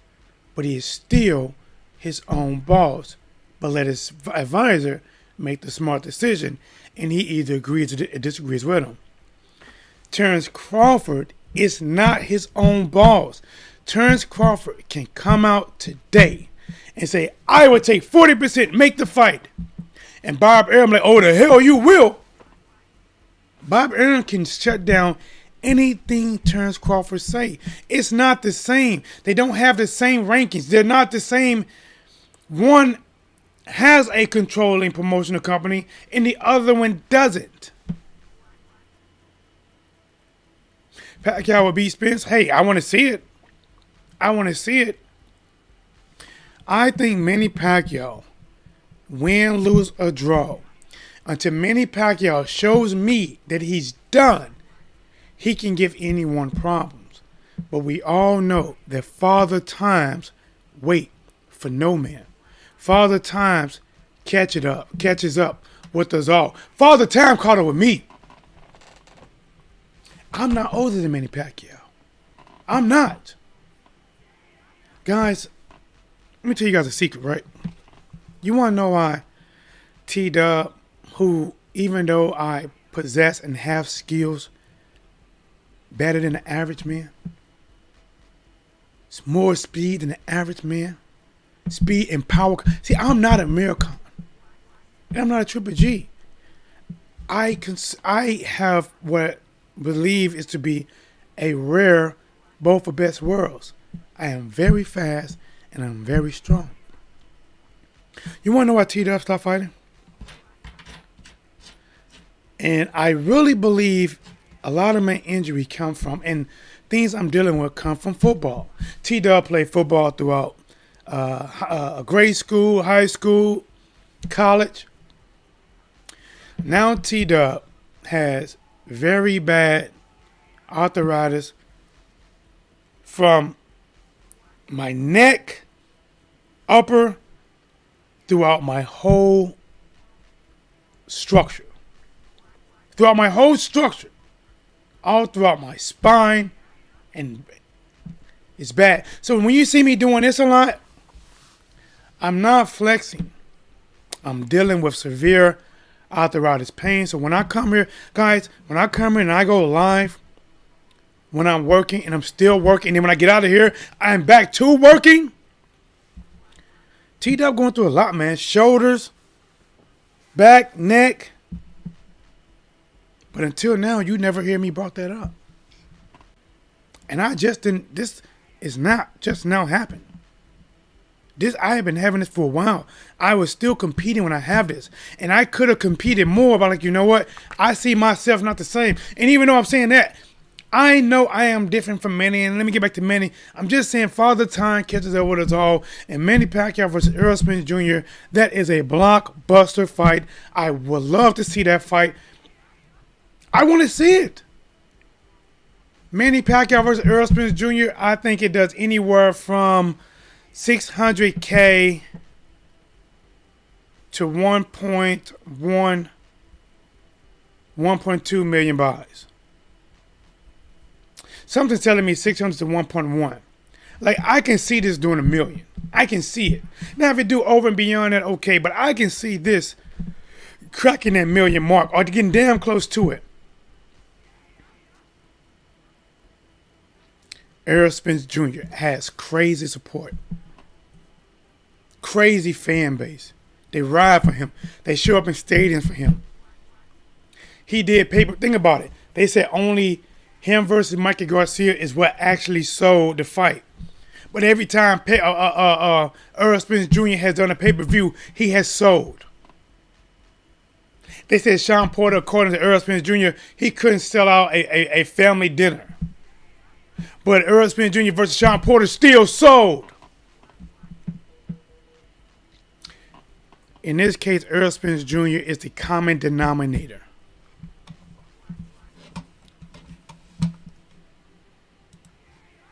but he is still his own boss, but let his advisor make the smart decision, and he either agrees or disagrees with him. Terence Crawford is not his own boss. Terence Crawford can come out today and say, I would take 40%, make the fight. And Bob Earl like, oh, the hell you will. Bob Earl can shut down anything Terence Crawford say. It's not the same. They don't have the same rankings. They're not the same. One has a controlling promotional company and the other one doesn't. Pacquiao will beat Spence. Hey, I want to see it. I think Manny Pacquiao, win, lose, or draw, until Manny Pacquiao shows me that he's done, he can give anyone problems. But we all know that Father Times wait for no man. Father Times catches up with us all. Father Time caught up with me. I'm not older than Manny Pacquiao. I'm not. Guys, let me tell you guys a secret, right? You want to know why T-Dub, who, even though I possess and have skills better than the average man, it's more speed than the average man, speed and power. See, I'm not a American. And I'm not a Triple G. I have what I believe is to be a rare both of best worlds. I am very fast and I'm very strong. You want to know why T-Dub stopped fighting? And I really believe a lot of my injury come from, and things I'm dealing with come from football. T-Dub played football throughout grade school, high school, college. Now T-Dub has very bad arthritis from my neck, upper, throughout my whole structure. All throughout my spine, and it's bad. So when you see me doing this a lot, I'm not flexing. I'm dealing with severe arthritis pain. So when I come here, guys, and I go live, when I'm working and I'm still working, and then when I get out of here, I'm back to working. T-Dub going through a lot, man. Shoulders, back, neck. But until now, you never hear me brought that up. And I just didn't, this is not just now happened. I have been having this for a while. I was still competing when I have this. And I could have competed more, but like, you know what? I see myself not the same. And even though I'm saying that, I know I am different from Manny. And let me get back to Manny. I'm just saying Father Time catches up with us all. And Manny Pacquiao versus Earl Spence Jr., that is a blockbuster fight. I would love to see that fight. I want to see it. Manny Pacquiao versus Earl Spence Jr., I think it does anywhere from $600K to 1.2 million buys. Something's telling me 600 to 1.1. Like, I can see this doing $1 million. I can see it. Now, if it do over and beyond that, okay, but I can see this cracking that $1 million mark or getting damn close to it. Earl Spence Jr. has crazy support. Crazy fan base. They ride for him. They show up in stadiums for him. He did paper. Think about it. They said only him versus Mikey Garcia is what actually sold the fight. But every time Earl Spence Jr. has done a pay-per-view, he has sold. They said Sean Porter, according to Earl Spence Jr., he couldn't sell out a family dinner. But Earl Spence Jr. versus Sean Porter still sold. In this case, Earl Spence Jr. is the common denominator.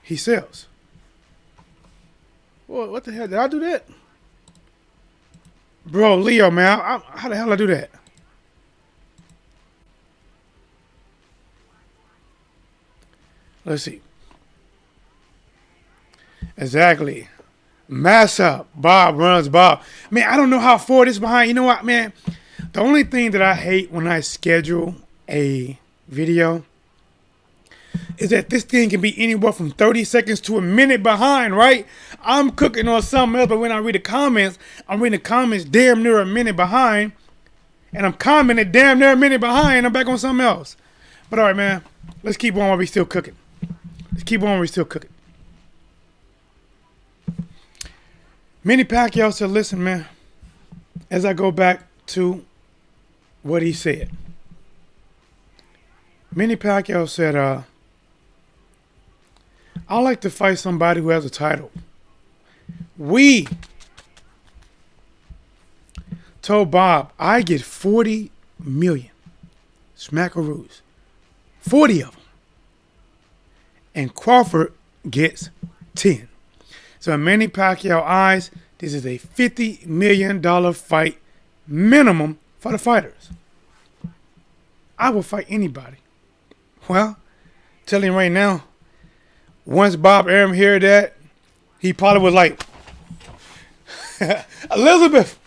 He sells. Well, what the hell? Did I do that? Bro, Leo, man. How the hell did I do that? Let's see. Exactly. Mass up. Bob runs Bob. Man, I don't know how far this behind. You know what, man? The only thing that I hate when I schedule a video is that this thing can be anywhere from 30 seconds to a minute behind, right? I'm cooking on something else, but when I read the comments, I'm reading the comments damn near a minute behind. And I'm commenting damn near a minute behind. I'm back on something else. But all right, man. Let's keep on while we're still cooking. Let's keep on while we're still cooking. Manny Pacquiao said, listen, man, as I go back to what he said. Manny Pacquiao said, I like to fight somebody who has a title. We told Bob, I get 40 million smackaroos. 40 of them. And Crawford gets 10. So in Manny Pacquiao eyes, this is a $50 million fight minimum for the fighters. I will fight anybody. Well, telling you right now, once Bob Arum heard that, he probably was like, Elizabeth,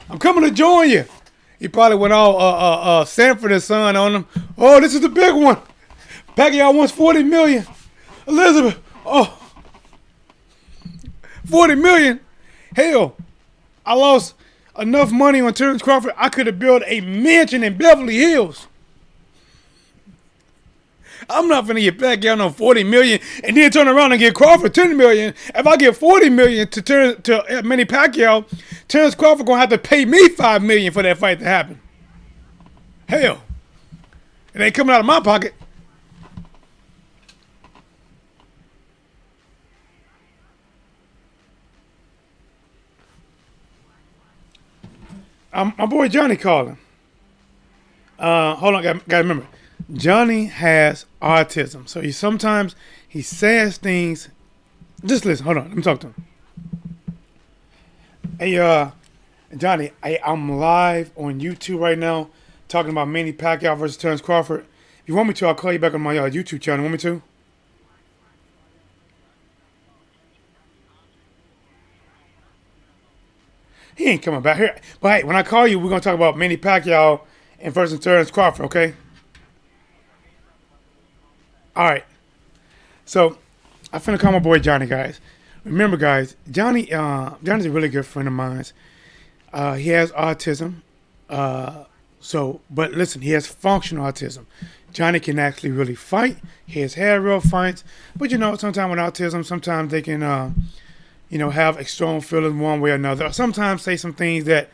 I'm coming to join you. He probably went all Sanford and Son on him. Oh, this is the big one. Pacquiao wants 40 million. Elizabeth, oh. 40 million? Hell, I lost enough money on Terence Crawford. I could have built a mansion in Beverly Hills. I'm not finna get Pacquiao no 40 million and then turn around and get Crawford 10 million. If I get 40 million to Manny Pacquiao, Terence Crawford gonna have to pay me 5 million for that fight to happen. Hell, it ain't coming out of my pocket. My boy Johnny calling. Hold on, gotta remember. Johnny has autism, so sometimes he says things. Just listen. Hold on, let me talk to him. Hey, Johnny, I'm live on YouTube right now, talking about Manny Pacquiao versus Terence Crawford. If you want me to, I'll call you back on my YouTube channel. Want me to? He ain't coming back here. But hey, when I call you, we're going to talk about Manny Pacquiao and versus Terence Crawford, okay? All right. So, I'm finna call my boy Johnny, guys. Remember, guys, Johnny's a really good friend of mine. He has autism. But listen, he has functional autism. Johnny can actually really fight. He has had real fights. But sometimes with autism, sometimes they can, have extreme feelings one way or another. Or sometimes say some things that,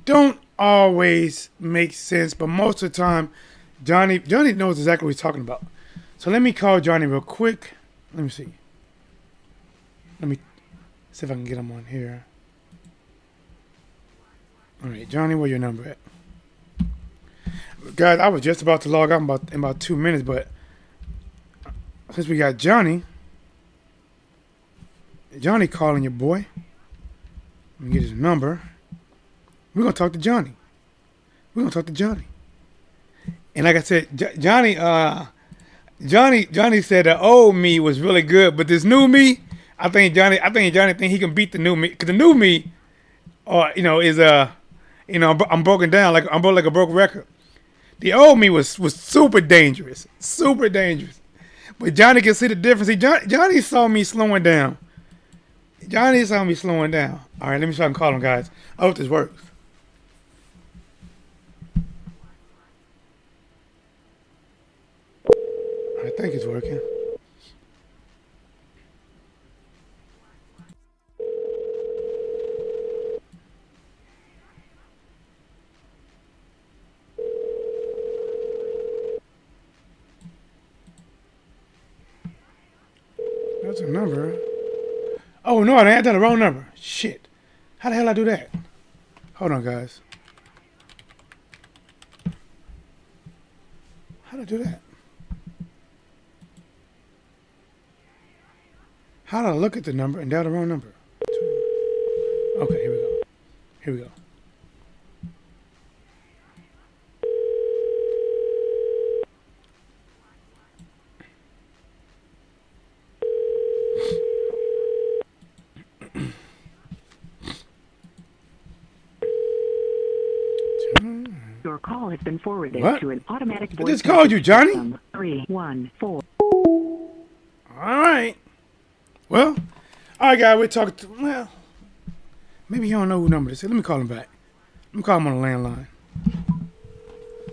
don't always make sense. But most of the time, Johnny knows exactly what he's talking about. So let me call Johnny real quick. Let me see. Let me see if I can get him on here. All right, Johnny, where your number at? Guys, I was just about to log out in about 2 minutes, but since we got Johnny calling your boy. Let me get his number. We're going to talk to Johnny. And like I said, Johnny said the old me was really good, but this new me, I think Johnny think he can beat the new me, because the new me, is I'm broken down like a broke record. The old me was super dangerous. But Johnny can see the difference. Johnny saw me slowing down. All right, let me try and call him, guys. I hope this works. I think it's working. That's a number. Oh, no, I done the wrong number. Shit. How the hell I do that? Hold on, guys. How do I do that? How do I look at the number and dial the wrong number? Okay, here we go. Your call has been forwarded to an automatic voice. I just called you, Johnny. 314. All right. Well, all right, guys. We're talking to. Well, maybe you don't know who number this is. Let me call him back. Let me call him on the landline.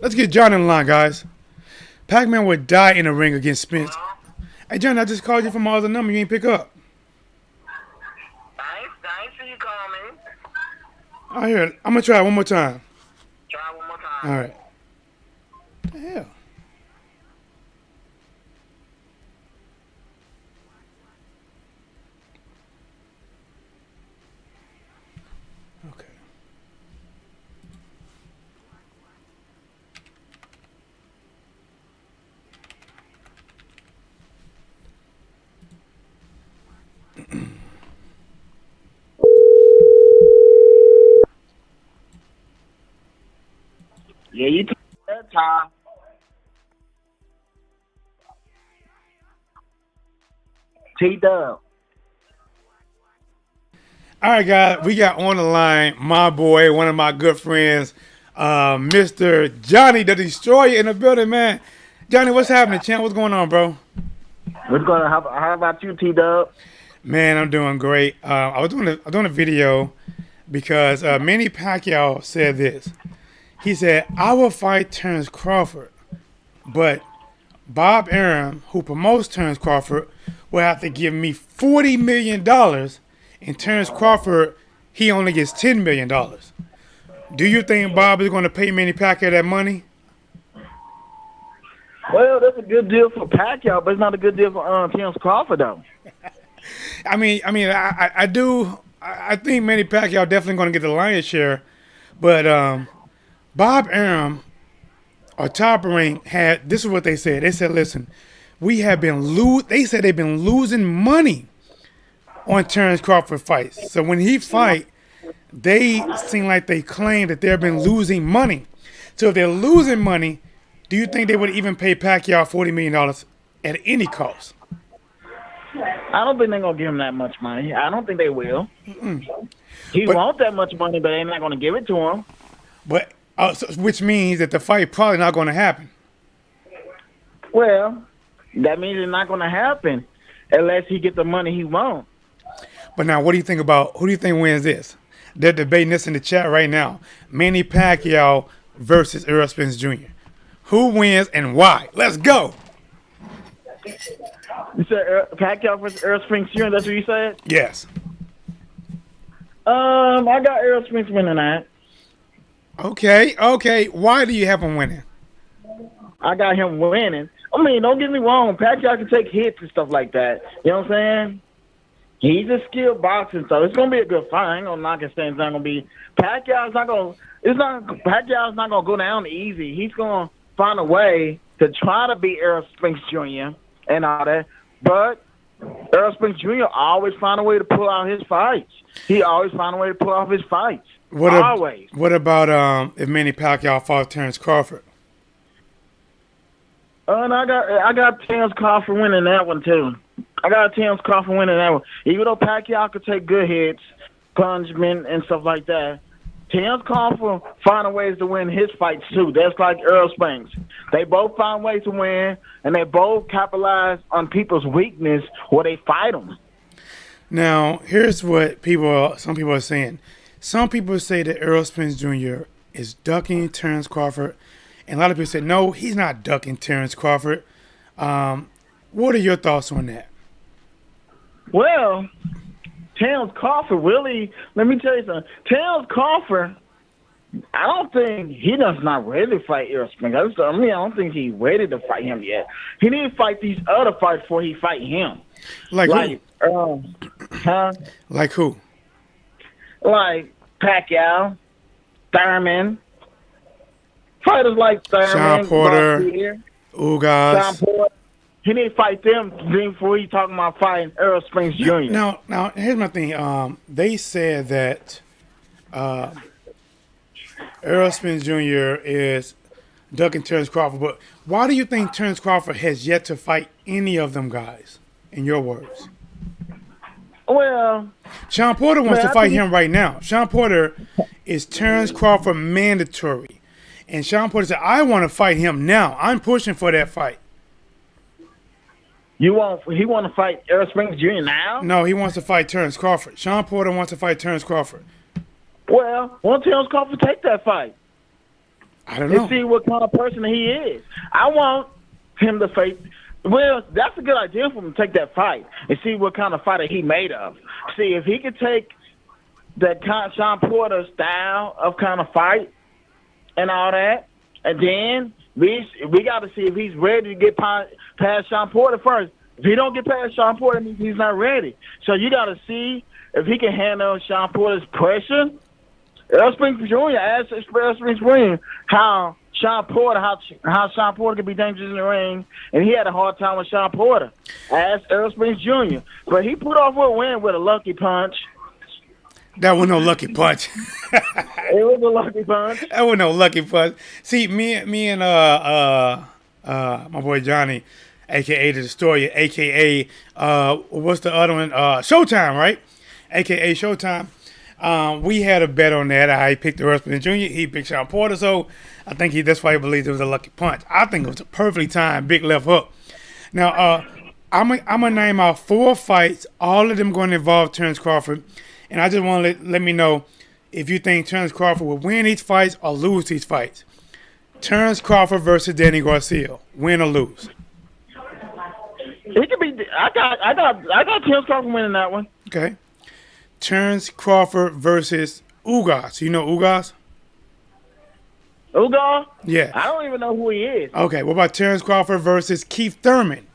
Let's get Johnny on the line, guys. Pac-Man would die in a ring against Spence. Hey, Johnny, I just called you from my other number. You ain't pick up. I ain't see you call me. All right, here. I'm gonna try it one more time. Try one more time. All right. What the hell? Okay. Yeah, you took that time. T-Dub. All right, guys. We got on the line my boy, one of my good friends, Mr. Johnny the Destroyer in the building, man. Johnny, what's happening, champ? What's going on, bro? What's going on? How about you, T-Dub? Man, I'm doing great. I was doing a video because Manny Pacquiao said this. He said, I will fight Terence Crawford, but Bob Arum, who promotes Terence Crawford, will have to give me $40 million, and Terence Crawford, he only gets $10 million. Do you think Bob is going to pay Manny Pacquiao that money? Well, that's a good deal for Pacquiao, but it's not a good deal for Terence Crawford, though. I think Manny Pacquiao definitely going to get the lion's share, but Bob Arum or Top Rank this is what they said. They said, listen, they said they've been losing money on Terence Crawford fights. So when he fight, they seem like they claim that they've been losing money. So if they're losing money, do you think they would even pay Pacquiao $40 million at any cost? I don't think they're going to give him that much money. I don't think they will. He wants that much money, but they're not going to give it to him. But which means that the fight probably not going to happen. Well, that means it's not going to happen unless he gets the money he wants. But now, what do you think about who do you think wins this? They're debating this in the chat right now. Manny Pacquiao versus Earl Spence Jr. Who wins and why? Let's go. You said Pacquiao versus Earl Spence Jr. That's what you said? Yes. I got Earl Spence winning that. Okay. Why do you have him winning? I got him winning. I mean, don't get me wrong. Pacquiao can take hits and stuff like that. You know what I'm saying? He's a skilled boxer, so it's gonna be a good fight. I ain't gonna knock it saying it's not gonna be. Pacquiao's not gonna go down easy. He's gonna find a way to try to beat Earl Spence Jr. and all that. But Earl Spence Jr. always find a way to pull out his fights. He always find a way to pull off his fights. Always. What about if Manny Pacquiao fought Terence Crawford? And I got Terence Crawford winning that one too. I got Terence Crawford winning that one. Even though Pacquiao could take good hits, punishment and stuff like that, Terence Crawford find ways to win his fights too. That's like Earl Spence. They both find ways to win, and they both capitalize on people's weakness where they fight them. Now, here's what some people are saying. Some people say that Earl Spence Jr. is ducking Terence Crawford, and a lot of people say, no, he's not ducking Terence Crawford. What are your thoughts on that? Well, Terence Crawford really, let me tell you something. Terence Crawford, I don't think he does not ready to fight Earl Spence. I don't think he's ready to fight him yet. He need to fight these other fights before he fight him. Like who? Like who? Like Pacquiao, Thurman. Fighters like Thurman, Sean Porter, Garcia, Ugas. Sean Porter. He need to fight them before he talking about fighting Earl Spence Jr. Now, here's my thing. They said that Earl Spence Jr. is ducking Terence Crawford, but why do you think Terence Crawford has yet to fight any of them guys, in your words? Well, Sean Porter wants to fight him right now. Sean Porter is Terence Crawford mandatory. And Sean Porter said, I want to fight him now. I'm pushing for that fight. He want to fight Earl Spence Jr. now? No, he wants to fight Terence Crawford. Sean Porter wants to fight Terence Crawford. Well, won't Terence Crawford take that fight? I don't know. And see what kind of person he is. I want him to fight. Well, that's a good idea for him to take that fight and see what kind of fighter he made of. See, if he could take that kind of Sean Porter style of kind of fight and all that, and then we got to see if he's ready to get past Sean Porter first. If he don't get past Sean Porter, it means he's not ready. So you got to see if he can handle Sean Porter's pressure. Earl Spence Jr. asked Earl Spence Jr. how Sean Porter could be dangerous in the ring, and he had a hard time with Sean Porter. Asked Earl Spence Jr. But he put off a win with a lucky punch. That was no lucky punch. It was a lucky punch. That was no lucky punch. See, me and my boy Johnny, a.k.a. The Destroyer, a.k.a. What's the other one? Showtime, right? A.k.a. Showtime. We had a bet on that. I picked Earl Spence Jr. He picked Sean Porter, so I think that's why he believed it was a lucky punch. I think it was a perfectly timed big left hook. Now, I'm gonna name out 4 fights. All of them going to involve Terence Crawford, and I just want to let me know if you think Terence Crawford will win these fights or lose these fights. Terence Crawford versus Danny Garcia, win or lose? It could be. I got Terence Crawford winning that one. Okay. Terence Crawford versus Ugas. You know Ugas? Ugas? Yeah. I don't even know who he is. Okay. What about Terence Crawford versus Keith Thurman?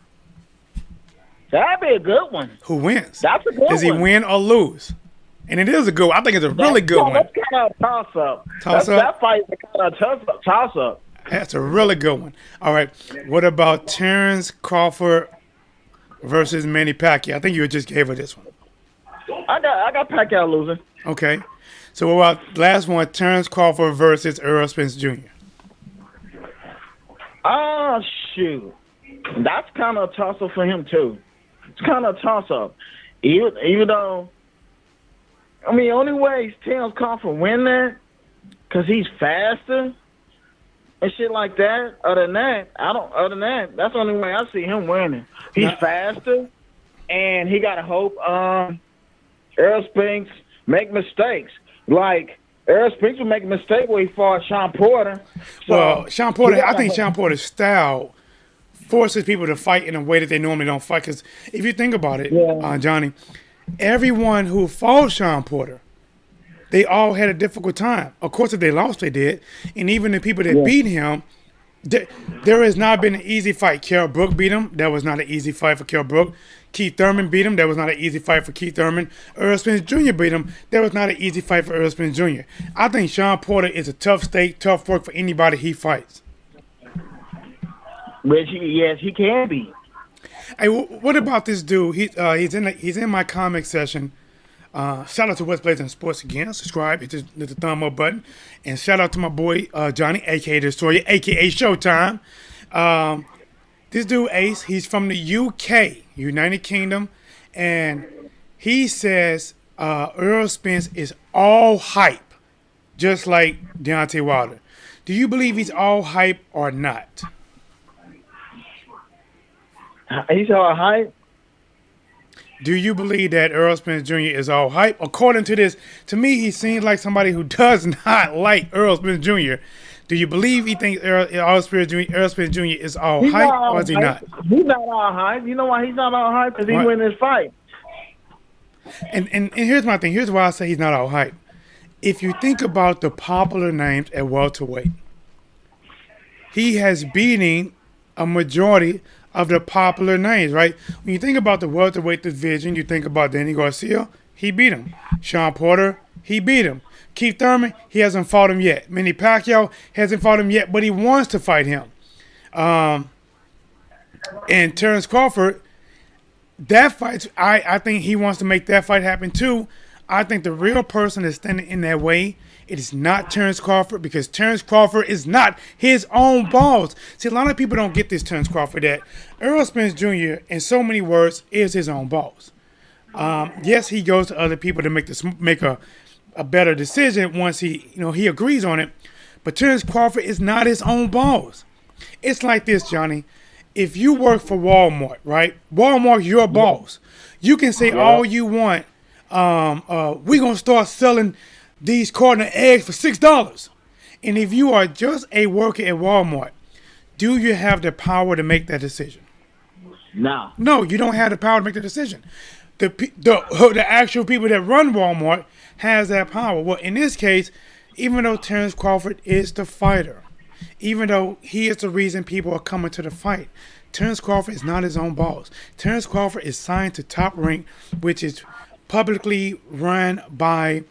That'd be a good one. Who wins? That's a good one. Does he win or lose? And it is a good one. I think it's a really good one. That's kind of a toss-up. That fight is kind of a toss-up. That's a really good one. All right. What about Terence Crawford versus Manny Pacquiao? I think you just gave her this one. I got Pacquiao losing. Okay. So what about last one, Terence Crawford versus Earl Spence Jr.? Oh, shoot. That's kind of a toss-up for him, too. It's kind of a toss-up. Even though, I mean, the only way Terence Crawford win that, because he's faster and shit like that. Other than that, that's the only way I see him winning. He's faster, and he got to hope Earl Spence make mistakes. Like Earl Spence will make a mistake where he fought Sean Porter. So, Well, Sean Porter, I think Sean Porter's style forces people to fight in a way that they normally don't fight. Because if you think about it, Yeah. Johnny, everyone who fought Sean Porter, they all had a difficult time. Of course, if they lost, they did. And even the people that beat him, there has not been an easy fight. Kell Brook beat him. That was not an easy fight for Kell Brook. Keith Thurman beat him. That was not an easy fight for Keith Thurman. Earl Spence Jr. beat him. That was not an easy fight for Earl Spence Jr. I think Sean Porter is a tough steak, tough work for anybody he fights. Which yes, he can be. Hey, what about this dude? He's in my comic session. Shout out to West Blazing Sports again. Subscribe, hit the thumb up button, and shout out to my boy Johnny, aka Destroyer, aka Showtime. This dude Ace, he's from the UK, United Kingdom, and he says Earl Spence is all hype, just like Deontay Wilder. Do you believe he's all hype or not? He's all hype. Do you believe that Earl Spence Jr. is all hype? According to this, to me, he seems like somebody who does not like Earl Spence Jr. Do you believe he thinks Earl Spence Jr. is all He's hype, not all or is he hype. not? He's not all hype. You know why he's not all hype? Because he Right. win this fight. And here's my thing. Here's why I say he's not all hype. If you think about the popular names at welterweight, he has beaten a majority of the popular names, right? When you think about the welterweight division, you think about Danny Garcia, he beat him. Sean Porter, he beat him. Keith Thurman, he hasn't fought him yet. Manny Pacquiao hasn't fought him yet, but he wants to fight him. And Terence Crawford, that fight, I think he wants to make that fight happen too. I think the real person that's standing in that way, it is not Terence Crawford, because Terence Crawford is not his own balls. See, a lot of people don't get this, Terence Crawford, that Earl Spence Jr., in so many words, is his own balls. Yes, he goes to other people to make a better decision once he agrees on it. But Terence Crawford is not his own balls. It's like this, Johnny. If you work for Walmart, right? Walmart's your boss. You can say all you want. We're going to start selling these carton of eggs for $6. And if you are just a worker at Walmart, do you have the power to make that decision? No. No, you don't have the power to make the decision. The actual people that run Walmart has that power. Well, in this case, even though Terence Crawford is the fighter, even though he is the reason people are coming to the fight, Terence Crawford is not his own boss. Terence Crawford is signed to Top Rank, which is publicly run by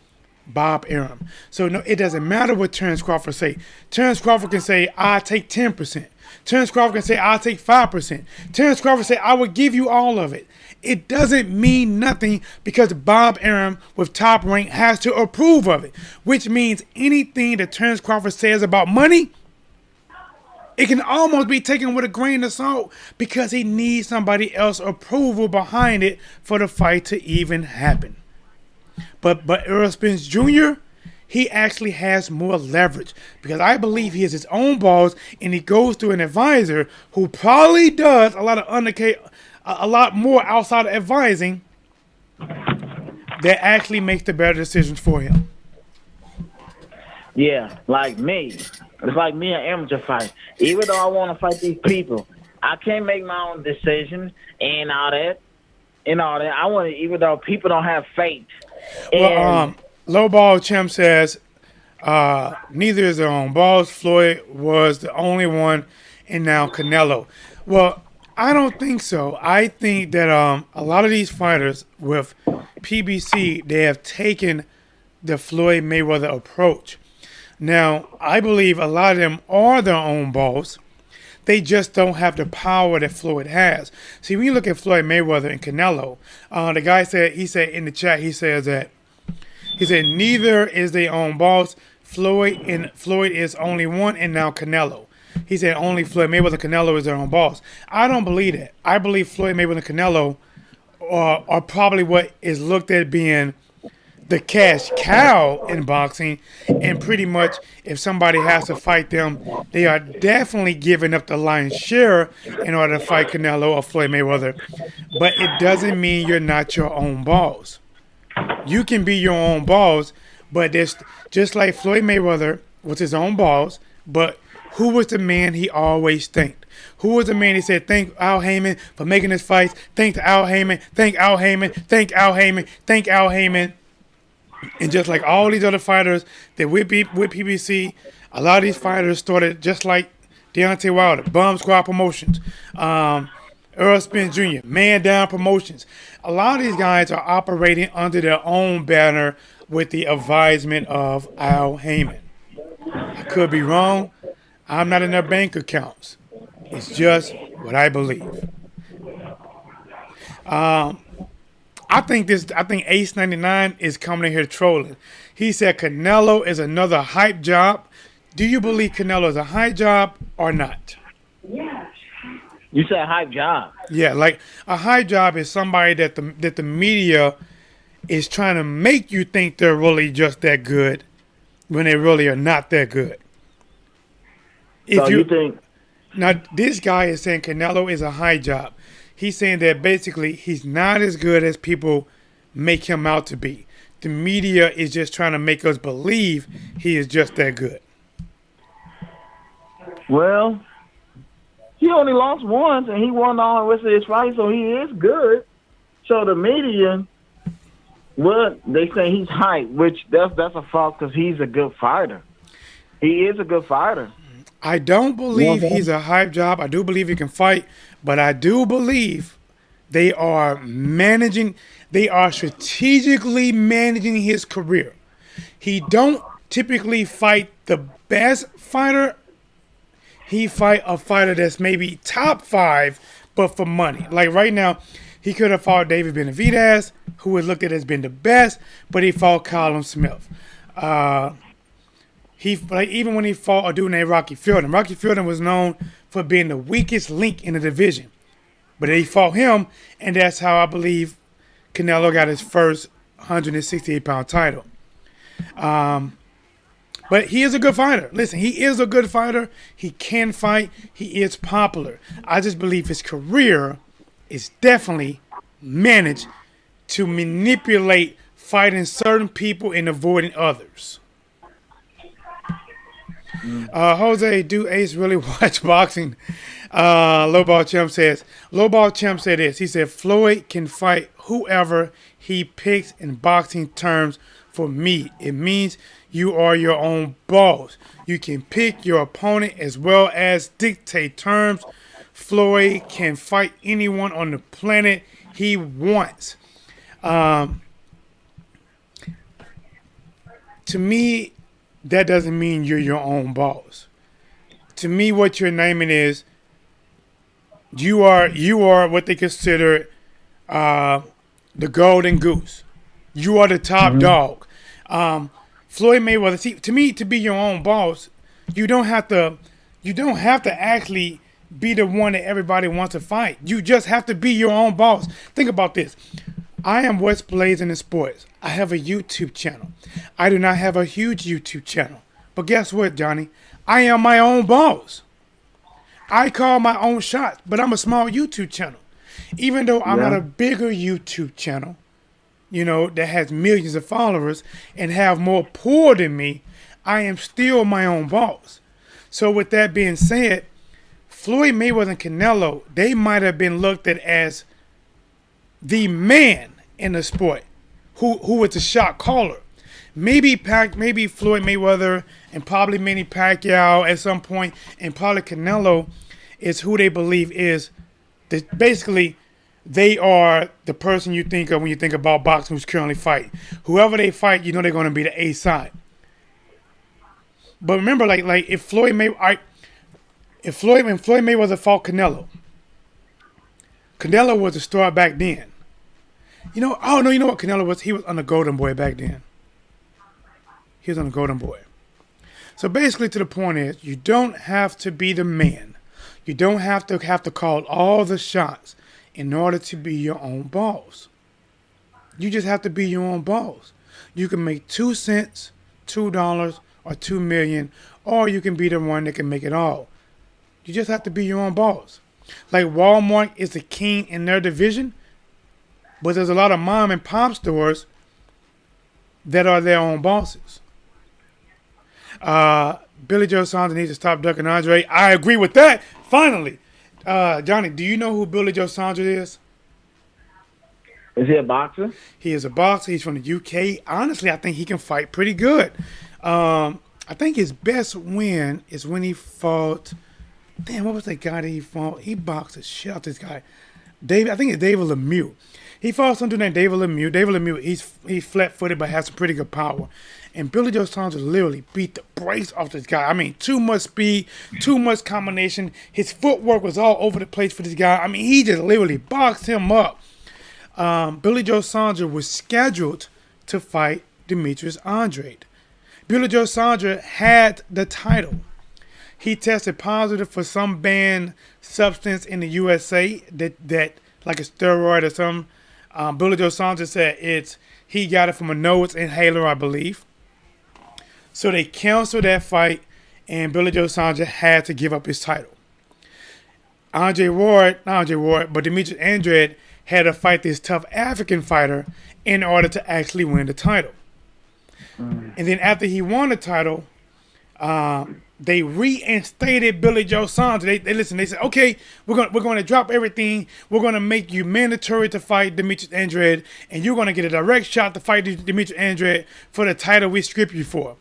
Bob Arum. So no, it doesn't matter what Terence Crawford say. Terence Crawford can say, I'll take 10%. Terence Crawford can say, I'll take 5%. Terence Crawford say, I will give you all of it. It doesn't mean nothing because Bob Arum with Top Rank has to approve of it, which means anything that Terence Crawford says about money, it can almost be taken with a grain of salt because he needs somebody else's approval behind it for the fight to even happen. But Earl Spence Jr., he actually has more leverage because I believe he has his own balls and he goes through an advisor who probably does a lot more outside of advising that actually makes the better decisions for him. Yeah, like me. It's like me, an amateur fight. Even though I want to fight these people, I can't make my own decision and all that. I want to, even though people don't have faith. Well, Lowball Champ says neither is their own balls. Floyd was the only one, and now Canelo. Well, I don't think so. I think that a lot of these fighters with PBC, they have taken the Floyd Mayweather approach. Now, I believe a lot of them are their own boss. They just don't have the power that Floyd has. See, when you look at Floyd Mayweather and Canelo, the guy said in the chat, he said neither is their own boss. Floyd is only one, and now Canelo. He said only Floyd Mayweather and Canelo is their own boss. I don't believe that. I believe Floyd Mayweather and Canelo are probably what is looked at being the cash cow in boxing, and pretty much if somebody has to fight them, they are definitely giving up the lion's share in order to fight Canelo or Floyd Mayweather. But it doesn't mean you're not your own boss. You can be your own boss, but there's just like Floyd Mayweather was his own boss, but who was the man he always thanked? Who was the man he said, thank Al Heyman for making this fight, thank Al Heyman, thank Al Heyman, thank Al Heyman, thank Al Heyman. And just like all these other fighters that with PBC, a lot of these fighters started just like Deontay Wilder, Bomb Squad Promotions, Earl Spence Jr., Man Down Promotions. A lot of these guys are operating under their own banner with the advisement of Al Heyman. I could be wrong. I'm not in their bank accounts. It's just what I believe. I think Ace 99 is coming in here trolling. He said Canelo is another hype job. Do you believe Canelo is a hype job or not? You said hype job. Yeah, like a hype job is somebody that the media is trying to make you think they're really just that good when they really are not that good. So you think? Now, this guy is saying Canelo is a hype job. He's saying that basically he's not as good as people make him out to be. The media is just trying to make us believe he is just that good. Well, he only lost once, and he won all the rest of his fights, so he is good. So the media, well, they say he's hype, which that's a fault because he's a good fighter. He is a good fighter. I don't believe he's a hype job. I do believe he can fight, but I do believe they are strategically managing his career. He don't typically fight the best fighter. He fight a fighter that's maybe top 5, but for money. Like right now, he could have fought David Benavidez, who was looked at as being the best, but he fought Callum Smith. Even when he fought a dude named Rocky Fielding. Rocky Fielding was known for being the weakest link in the division. But he fought him, and that's how I believe Canelo got his first 168-pound title. But he is a good fighter. Listen, he is a good fighter. He can fight. He is popular. I just believe his career is definitely managed to manipulate fighting certain people and avoiding others. Jose, do Ace really watch boxing? Lowball Champ said this. He said, Floyd can fight whoever he picks in boxing terms. For me, it means you are your own boss. You can pick your opponent as well as dictate terms. Floyd can fight anyone on the planet he wants. To me, that doesn't mean you're your own boss. To me, what you're naming is you are what they consider the golden goose. You are the top dog. Floyd Mayweather. See, to me, to be your own boss, you don't have to actually be the one that everybody wants to fight. You just have to be your own boss. Think about this. I am what's blazing in sports. I have a YouTube channel. I do not have a huge YouTube channel. But guess what, Johnny? I am my own boss. I call my own shots, but I'm a small YouTube channel. Even though I'm not a bigger YouTube channel, that has millions of followers and have more pull than me, I am still my own boss. So with that being said, Floyd Mayweather and Canelo, they might have been looked at as the man in the sport who was the shot caller. Maybe Floyd Mayweather and probably Manny Pacquiao at some point, and probably Canelo is who they believe is basically they are the person you think of when you think about boxing who's currently fighting. Whoever they fight, they're going to be the A side. But remember, like when Floyd Mayweather fought Canelo was the star back then. You know what Canelo was? He was on the Golden Boy back then. He was on the Golden Boy. So basically, to the point is, you don't have to be the man. You don't have to call all the shots in order to be your own boss. You just have to be your own boss. You can make 2 cents, $2, or $2 million, or you can be the one that can make it all. You just have to be your own boss. Like Walmart is the king in their division, but there's a lot of mom and pop stores that are their own bosses. Billy Joe Saunders needs to stop ducking Andre. I agree with that. Finally, Johnny, do you know who Billy Joe Saunders is? Is he a boxer? He is a boxer. He's from the UK. Honestly, I think he can fight pretty good. I think his best win is when he fought. Damn, what was that guy that he fought? He boxed the shit out this guy. I think it's David Lemieux. He fought something named David Lemieux. David Lemieux, he's flat-footed but has some pretty good power. And Billy Joe Saunders literally beat the brakes off this guy. I mean, too much speed, too much combination. His footwork was all over the place for this guy. I mean, he just literally boxed him up. Billy Joe Saunders was scheduled to fight Demetrius Andrade. Billy Joe Saunders had the title. He tested positive for some banned substance in the USA that like a steroid or something. Billy Joe Saunders said he got it from a nose inhaler, I believe. So they canceled that fight, and Billy Joe Saunders had to give up his title. Not Andre Ward, but Demetrius Andrade had to fight this tough African fighter in order to actually win the title. And then after he won the title, they reinstated Billy Joe Saunders. They listened. They said, "Okay, we're going to drop everything. We're going to make you mandatory to fight Demetrius Andrade, and you're going to get a direct shot to fight Demetrius Andrade for the title we stripped you for."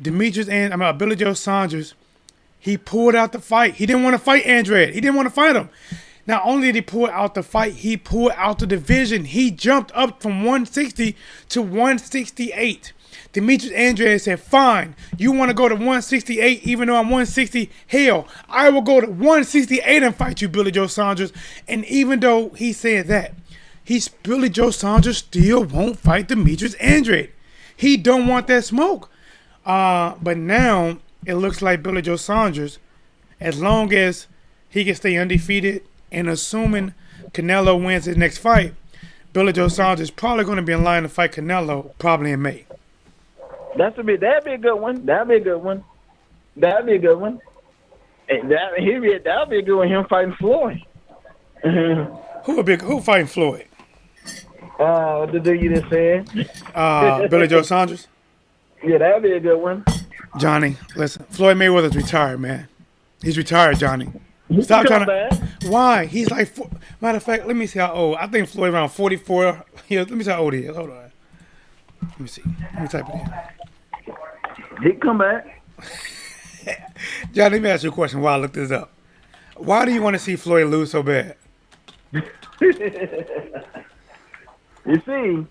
Billy Joe Saunders, he pulled out the fight. He didn't want to fight Andrade. He didn't want to fight him. Not only did he pull out the fight, he pulled out the division. He jumped up from 160 to 168. Demetrius Andrade said, "Fine, you want to go to 168 even though I'm 160? Hell, I will go to 168 and fight you, Billy Joe Saunders." And even though he said that, Billy Joe Saunders still won't fight Demetrius Andrade. He don't want that smoke. But now it looks like Billy Joe Saunders, as long as he can stay undefeated and assuming Canelo wins his next fight, Billy Joe Saunders is probably going to be in line to fight Canelo probably in May. That'd be a good one. That'd be a good one. And that'd be a good one. Him fighting Floyd. Who fighting Floyd? The dude you just said. Billy Joe Saunders. Yeah, that'd be a good one. Johnny, listen. Floyd Mayweather's retired, man. He's retired, Johnny. Stop trying to. Why? He's like. Matter of fact, let me see how old. I think Floyd around 44 years. Let me see how old he is. Hold on. Let me see. Let me type it in. He come back. John, let me ask you a question while I look this up. Why do you want to see Floyd lose so bad? You see,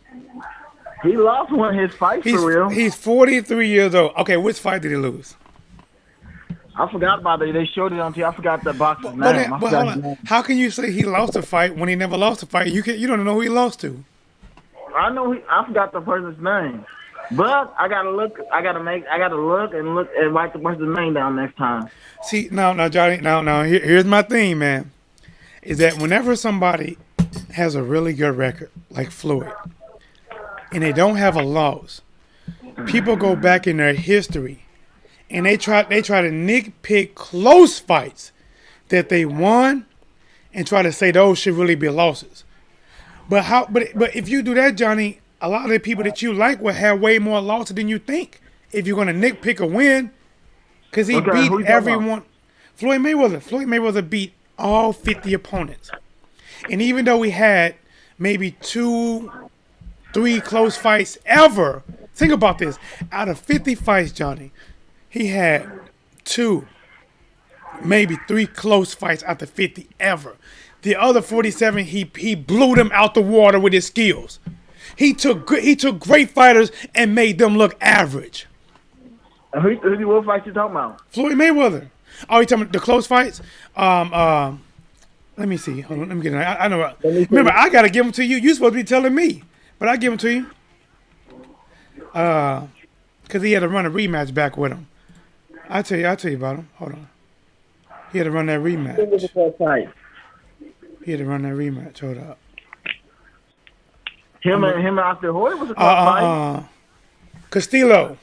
he lost one of his fights for real. He's 43 years old. Okay, which fight did he lose? I forgot about it. They showed it on TV. I forgot the boxer's name. But hold on. How can you say he lost a fight when he never lost a fight? You don't know who he lost to. I know. I forgot the person's name. But I gotta look. I gotta look and write the person's name down next time. See, now, Johnny. Now, here's my thing, man. Is that whenever somebody has a really good record like Floyd, and they don't have a loss, people go back in their history, and they try to nitpick close fights that they won, and try to say those should really be losses. But if you do that, Johnny, a lot of the people that you like will have way more losses than you think. If you're gonna nitpick a win, because he beat everyone. Floyd Mayweather beat all 50 opponents, and even though we had maybe 2-3 close fights ever, think about this: out of 50 fights, Johnny, he had 2, maybe 3 close fights out of 50 ever. The other 47, he blew them out the water with his skills. He took great fighters and made them look average. What fight you talking about? Floyd Mayweather. Oh, you talking about the close fights? Let me see. Hold on, let me get it. I know. Remember, I gotta give them to you. You're supposed to be telling me, but I give them to you. Because he had to run a rematch back with him. I'll tell you about him. Hold on. He had to run that rematch. Hold up. Him and Oscar Hoyt was a close fight. Castillo.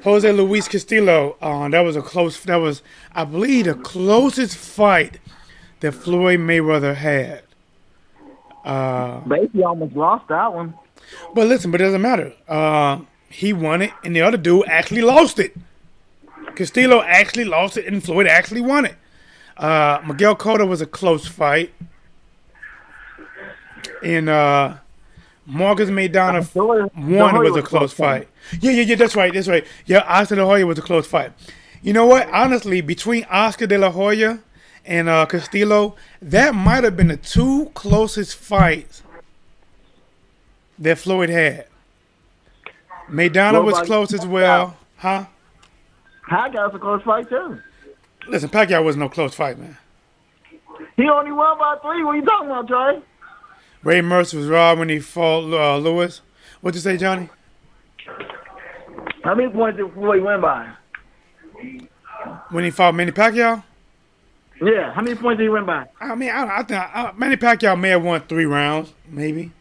Jose Luis Castillo. That was, I believe, the closest fight that Floyd Mayweather had. Basically almost lost that one. But listen, but it doesn't matter. He won it, and the other dude actually lost it. Castillo actually lost it, and Floyd actually won it. Miguel Cotto was a close fight. And Marcus Maidana won was a close fight. Yeah, that's right. Yeah, Oscar De La Hoya was a close fight. You know what? Honestly, between Oscar De La Hoya and Castillo, that might have been the two closest fights that Floyd had. Maidana was close as well. Huh? Pacquiao's a close fight, too. Listen, Pacquiao was no close fight, man. He only won by 3. What are you talking about, Trey? Ray Mercer was robbed when he fought Lewis. What'd you say, Johnny? How many points did Floyd win by? When he fought Manny Pacquiao? Yeah, how many points did he win by? I mean, I think Manny Pacquiao may have won 3 rounds, maybe.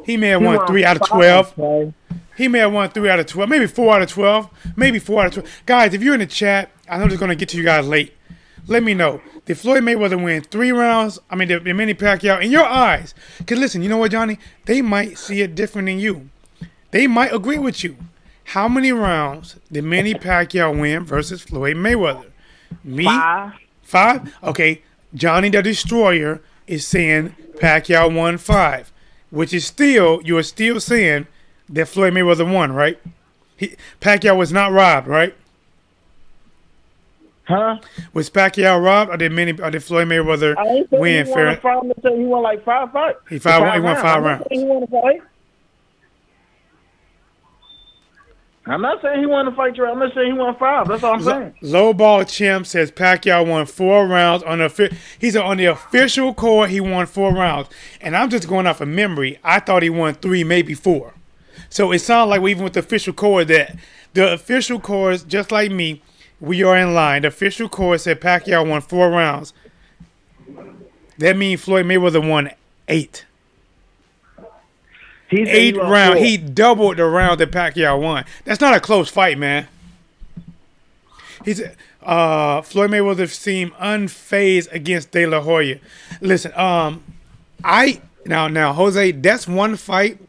He may have won 3 out of 12. He may have won 3 out of 12, maybe 4 out of 12, maybe 4 out of 12. Guys, if you're in the chat, I know this is going to get to you guys late. Let me know. Did Floyd Mayweather win 3 rounds? I mean, did Manny Pacquiao, in your eyes? Because listen, you know what, Johnny? They might see it different than you. They might agree with you. How many rounds did Manny Pacquiao win versus Floyd Mayweather? Me? 5? Okay. Johnny the Destroyer is saying Pacquiao won 5, which is still, you are still saying that Floyd Mayweather won, right? Pacquiao was not robbed, right? Huh? Was Pacquiao robbed, or did Floyd Mayweather win fair? He won like 5 fights. He won 5 rounds. He won a fight. I'm not saying he won a fight, Trey. I'm not saying he won 5. That's all I'm saying. Low Ball Chimp says Pacquiao won 4 rounds on the official court. He won 4 rounds, and I'm just going off of memory. I thought he won 3, maybe 4. So it sounds like even with the official court that the official court, just like me, we are in line. The official court said Pacquiao won 4 rounds. That means Floyd Mayweather won 8. 8 rounds. He doubled the round that Pacquiao won. That's not a close fight, man. Floyd Mayweather seemed unfazed against De La Hoya. Listen, now Jose, that's one fight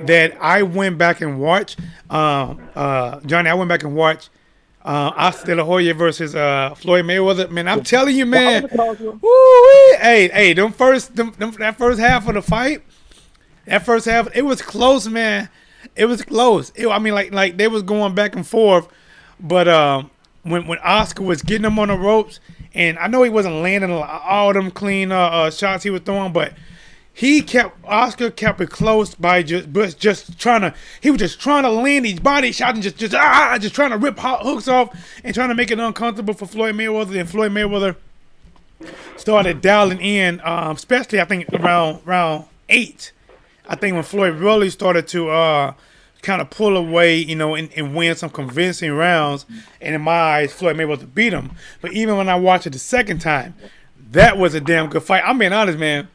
that I went back and watched. Johnny, I went back and watched Oscar De La Hoya versus Floyd Mayweather. Man, I'm telling you, man. Hey, that first half of the fight. That first half, it was close, man. It was close. I mean, like they was going back and forth. But when Oscar was getting him on the ropes, and I know he wasn't landing all them clean shots he was throwing, but Oscar kept it close by just trying to. He was just trying to land these body shots and just trying to rip hooks off and trying to make it uncomfortable for Floyd Mayweather. And Floyd Mayweather started dialing in, especially I think around round 8. I think when Floyd really started to kind of pull away, and win some convincing rounds, and in my eyes, Floyd Mayweather beat him. But even when I watched it the second time, that was a damn good fight. I'm being honest, man.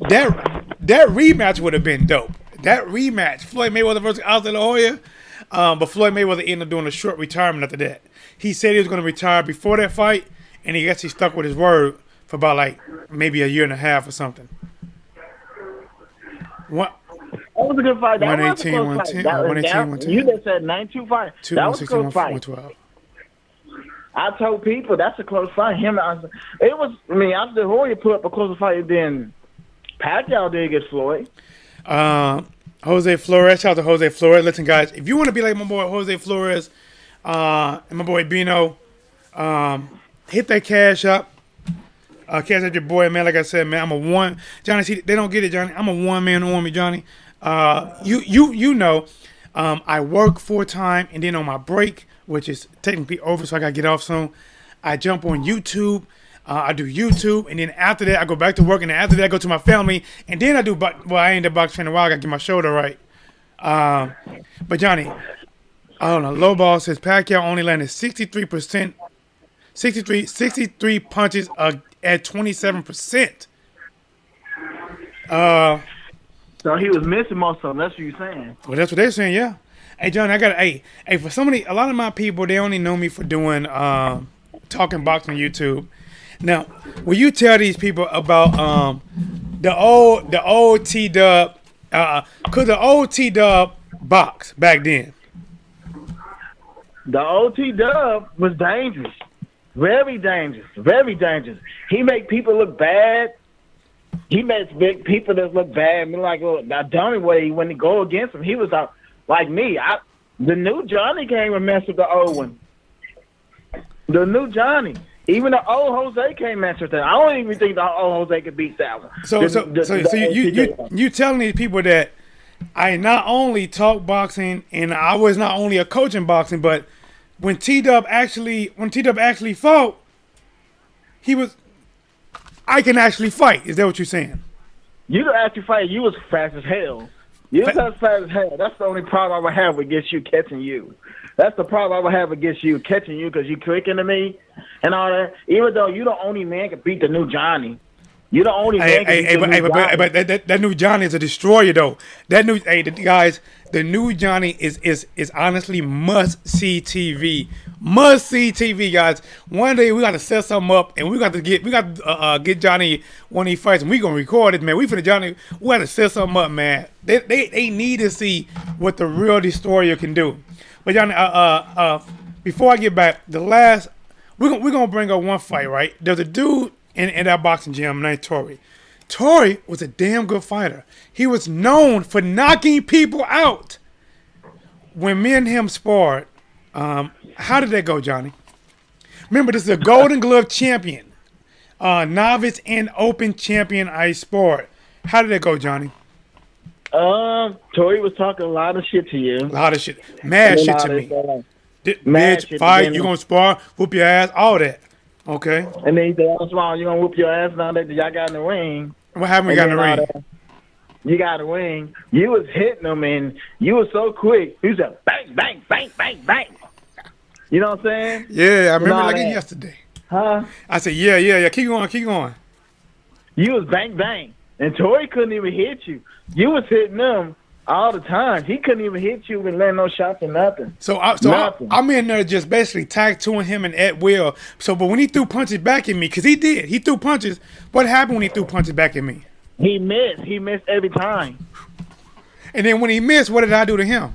That rematch would have been dope. That rematch, Floyd Mayweather versus Oscar De La Hoya, but Floyd Mayweather ended up doing a short retirement after that. He said he was going to retire before that fight, and he stuck with his word for about maybe a year and a half or something. What? That was a good fight. That 118, 110, 118. You just said 9-2 fight. That was a close fight. 112. I told people that's a close fight. Oscar De La Hoya put up a closer fight than Pacquiao did against Floyd. Jose Flores. Shout out to Jose Flores. Listen, guys, if you want to be like my boy Jose Flores and my boy Bino, hit that cash up. Cash out your boy, man. Like I said, man, I'm a one. Johnny, see, they don't get it, Johnny. I'm a one-man army, Johnny. You know, I work full-time, and then on my break, which is technically over, so I got to get off soon, I jump on YouTube. I do YouTube, and then after that, I go back to work, and then after that, I go to my family, and then I do, I ain't a box fan in a while. I got to get my shoulder right. But, Johnny, I don't know. Low Ball says Pacquiao only landed 63%, 63 punches at 27%. So he was missing most of them. That's what you're saying. Well, that's what they're saying, yeah. Hey, John, for a lot of my people, they only know me for doing talking boxing on YouTube. Now, will you tell these people about the old T-Dub Could the old T-Dub box back then? The OT Dub was dangerous. Very dangerous. Very dangerous. He make people look bad. He makes big people that look bad. I mean, like, the only way when he go against him, he was like me. The new Johnny came and messed with the old one. The new Johnny. Even the old Jose can't mess with that. I don't even think the old Jose could beat that one. So you telling these people that I not only talk boxing and I was not only a coach in boxing, but when T-Dub actually fought, I can actually fight. Is that what you're saying? You can actually fight. You was fast as hell. You was fast as hell. That's the only problem I would have against you catching you. That's the problem I would have against you catching you because you quicker than me and all that. Even though you the only man can beat the new Johnny. You the only man can beat the new Johnny. But that new Johnny is a destroyer though. The new Johnny is honestly must see TV. Must see TV, guys. One day we got to set something up and we got to get Johnny one of these fights and we gonna record it, man. We got to set something up, man. They need to see what the real destroyer can do. But Johnny, before I get back, we're gonna bring up one fight, right? There's a dude in that boxing gym named Tory. Tory was a damn good fighter. He was known for knocking people out. When me and him sparred, how did that go, Johnny? Remember, this is a Golden Glove champion, novice and open champion I sparred. How did that go, Johnny? Tory was talking a lot of shit to you. A lot of shit. Mad shit to me. Bitch, fight, you gonna spar, whoop your ass, all that. Okay. And then he said, "Oh, small, you gonna whoop your ass now that y'all got in the ring." What happened? We got in the ring. You got in the ring. You was hitting them, and you was so quick. You said, "Bang, bang, bang, bang, bang." You know what I'm saying? Yeah, I remember like it yesterday. Huh? I said, yeah. Keep going. You was bang, bang, and Tory couldn't even hit you. You was hitting them all the time. He couldn't even hit you and land no shots or nothing. I'm in there just basically tag-tooing him and at will. But when he threw punches back at me, because he did. He threw punches. What happened when he threw punches back at me? He missed. He missed every time. And then when he missed, what did I do to him?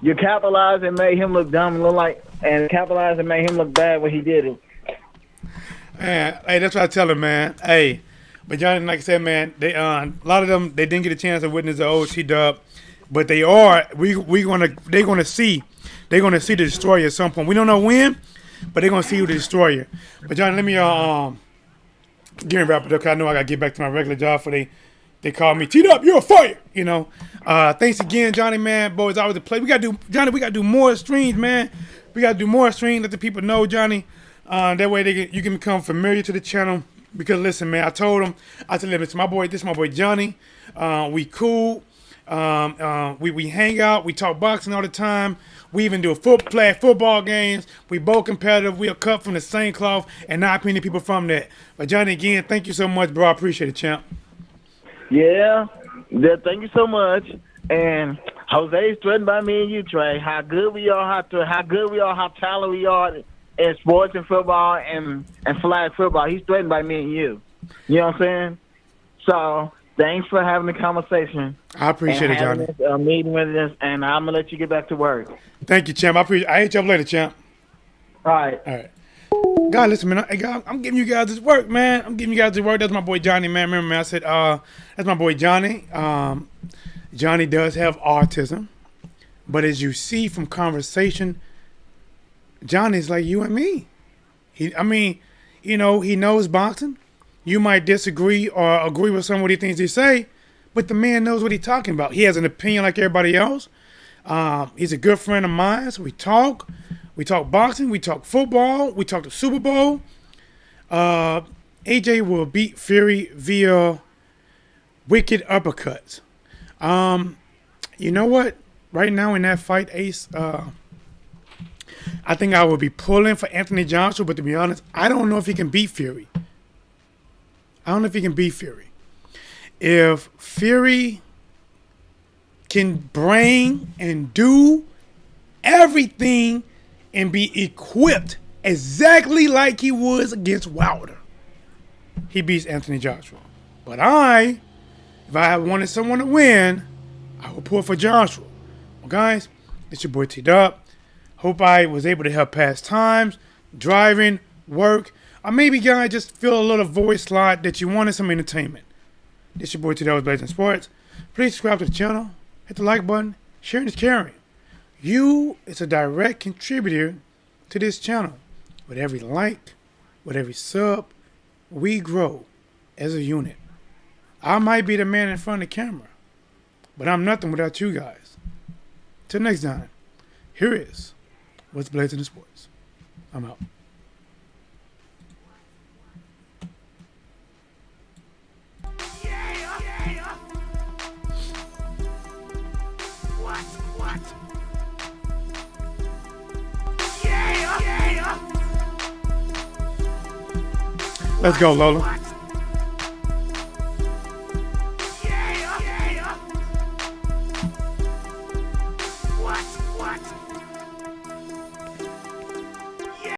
You capitalized and made him look dumb and capitalized and made him look bad when he did it. Man, hey, that's what I tell him, man. Hey. But Johnny, like I said, man, they a lot of them they didn't get a chance to witness the old T-Dub, but they're gonna see the destroyer at some point. We don't know when, but they're gonna see who the destroyer. But Johnny, let me get me wrap it up. 'Cause I know I gotta get back to my regular job. For they call me T-Dub, you're a fighter. You know. Thanks again, Johnny, man. Boy, it's always a pleasure. We gotta do more streams, man. We gotta do more streams. Let the people know, Johnny. That way you can become familiar to the channel. Because listen, man, I told him, listen, this is my boy Johnny. We cool. We hang out. We talk boxing all the time. We even do play football games. We both competitive. We are cut from the same cloth, and not many people from that. But Johnny, again, thank you so much, bro. I appreciate it, champ. Yeah, thank you so much. And Jose is threatened by me and you, Trey. How good we are, how talented we are. In sports and football and flag football, he's threatened by me and you. You know what I'm saying? So thanks for having the conversation. I appreciate it, Johnny. Meeting with us, and I'm gonna let you get back to work. Thank you, champ. I hit you up later, champ. All right. God, listen, man. Hey, God, I'm giving you guys this work, man. That's my boy Johnny, man. Remember, man, I said, that's my boy Johnny. Johnny does have autism, but as you see from conversation, Johnny's like you and me. He knows boxing. You might disagree or agree with some of the things he say, but the man knows what he's talking about. He has an opinion like everybody else. He's a good friend of mine. So we talk boxing, we talk football, we talk the Super Bowl. AJ will beat Fury via wicked uppercuts. You know what? Right now in that fight, Ace, I think I would be pulling for Anthony Joshua, but to be honest, I don't know if he can beat Fury. If Fury can bring and do everything and be equipped exactly like he was against Wilder, he beats Anthony Joshua. But I If I wanted someone to win, I would pull for Joshua. Well, guys, it's your boy T-Dub. Hope I was able to help pass times, driving, work, or maybe, guys, just feel a little voice slot that you wanted some entertainment. This your boy T-Dub with Blazing Sports. Please subscribe to the channel, hit the like button, sharing is caring. You is a direct contributor to this channel. With every like, with every sub, we grow as a unit. I might be the man in front of the camera, but I'm nothing without you guys. Till next time, here is what's blazing in sports. I'm out. Let's go, Lola.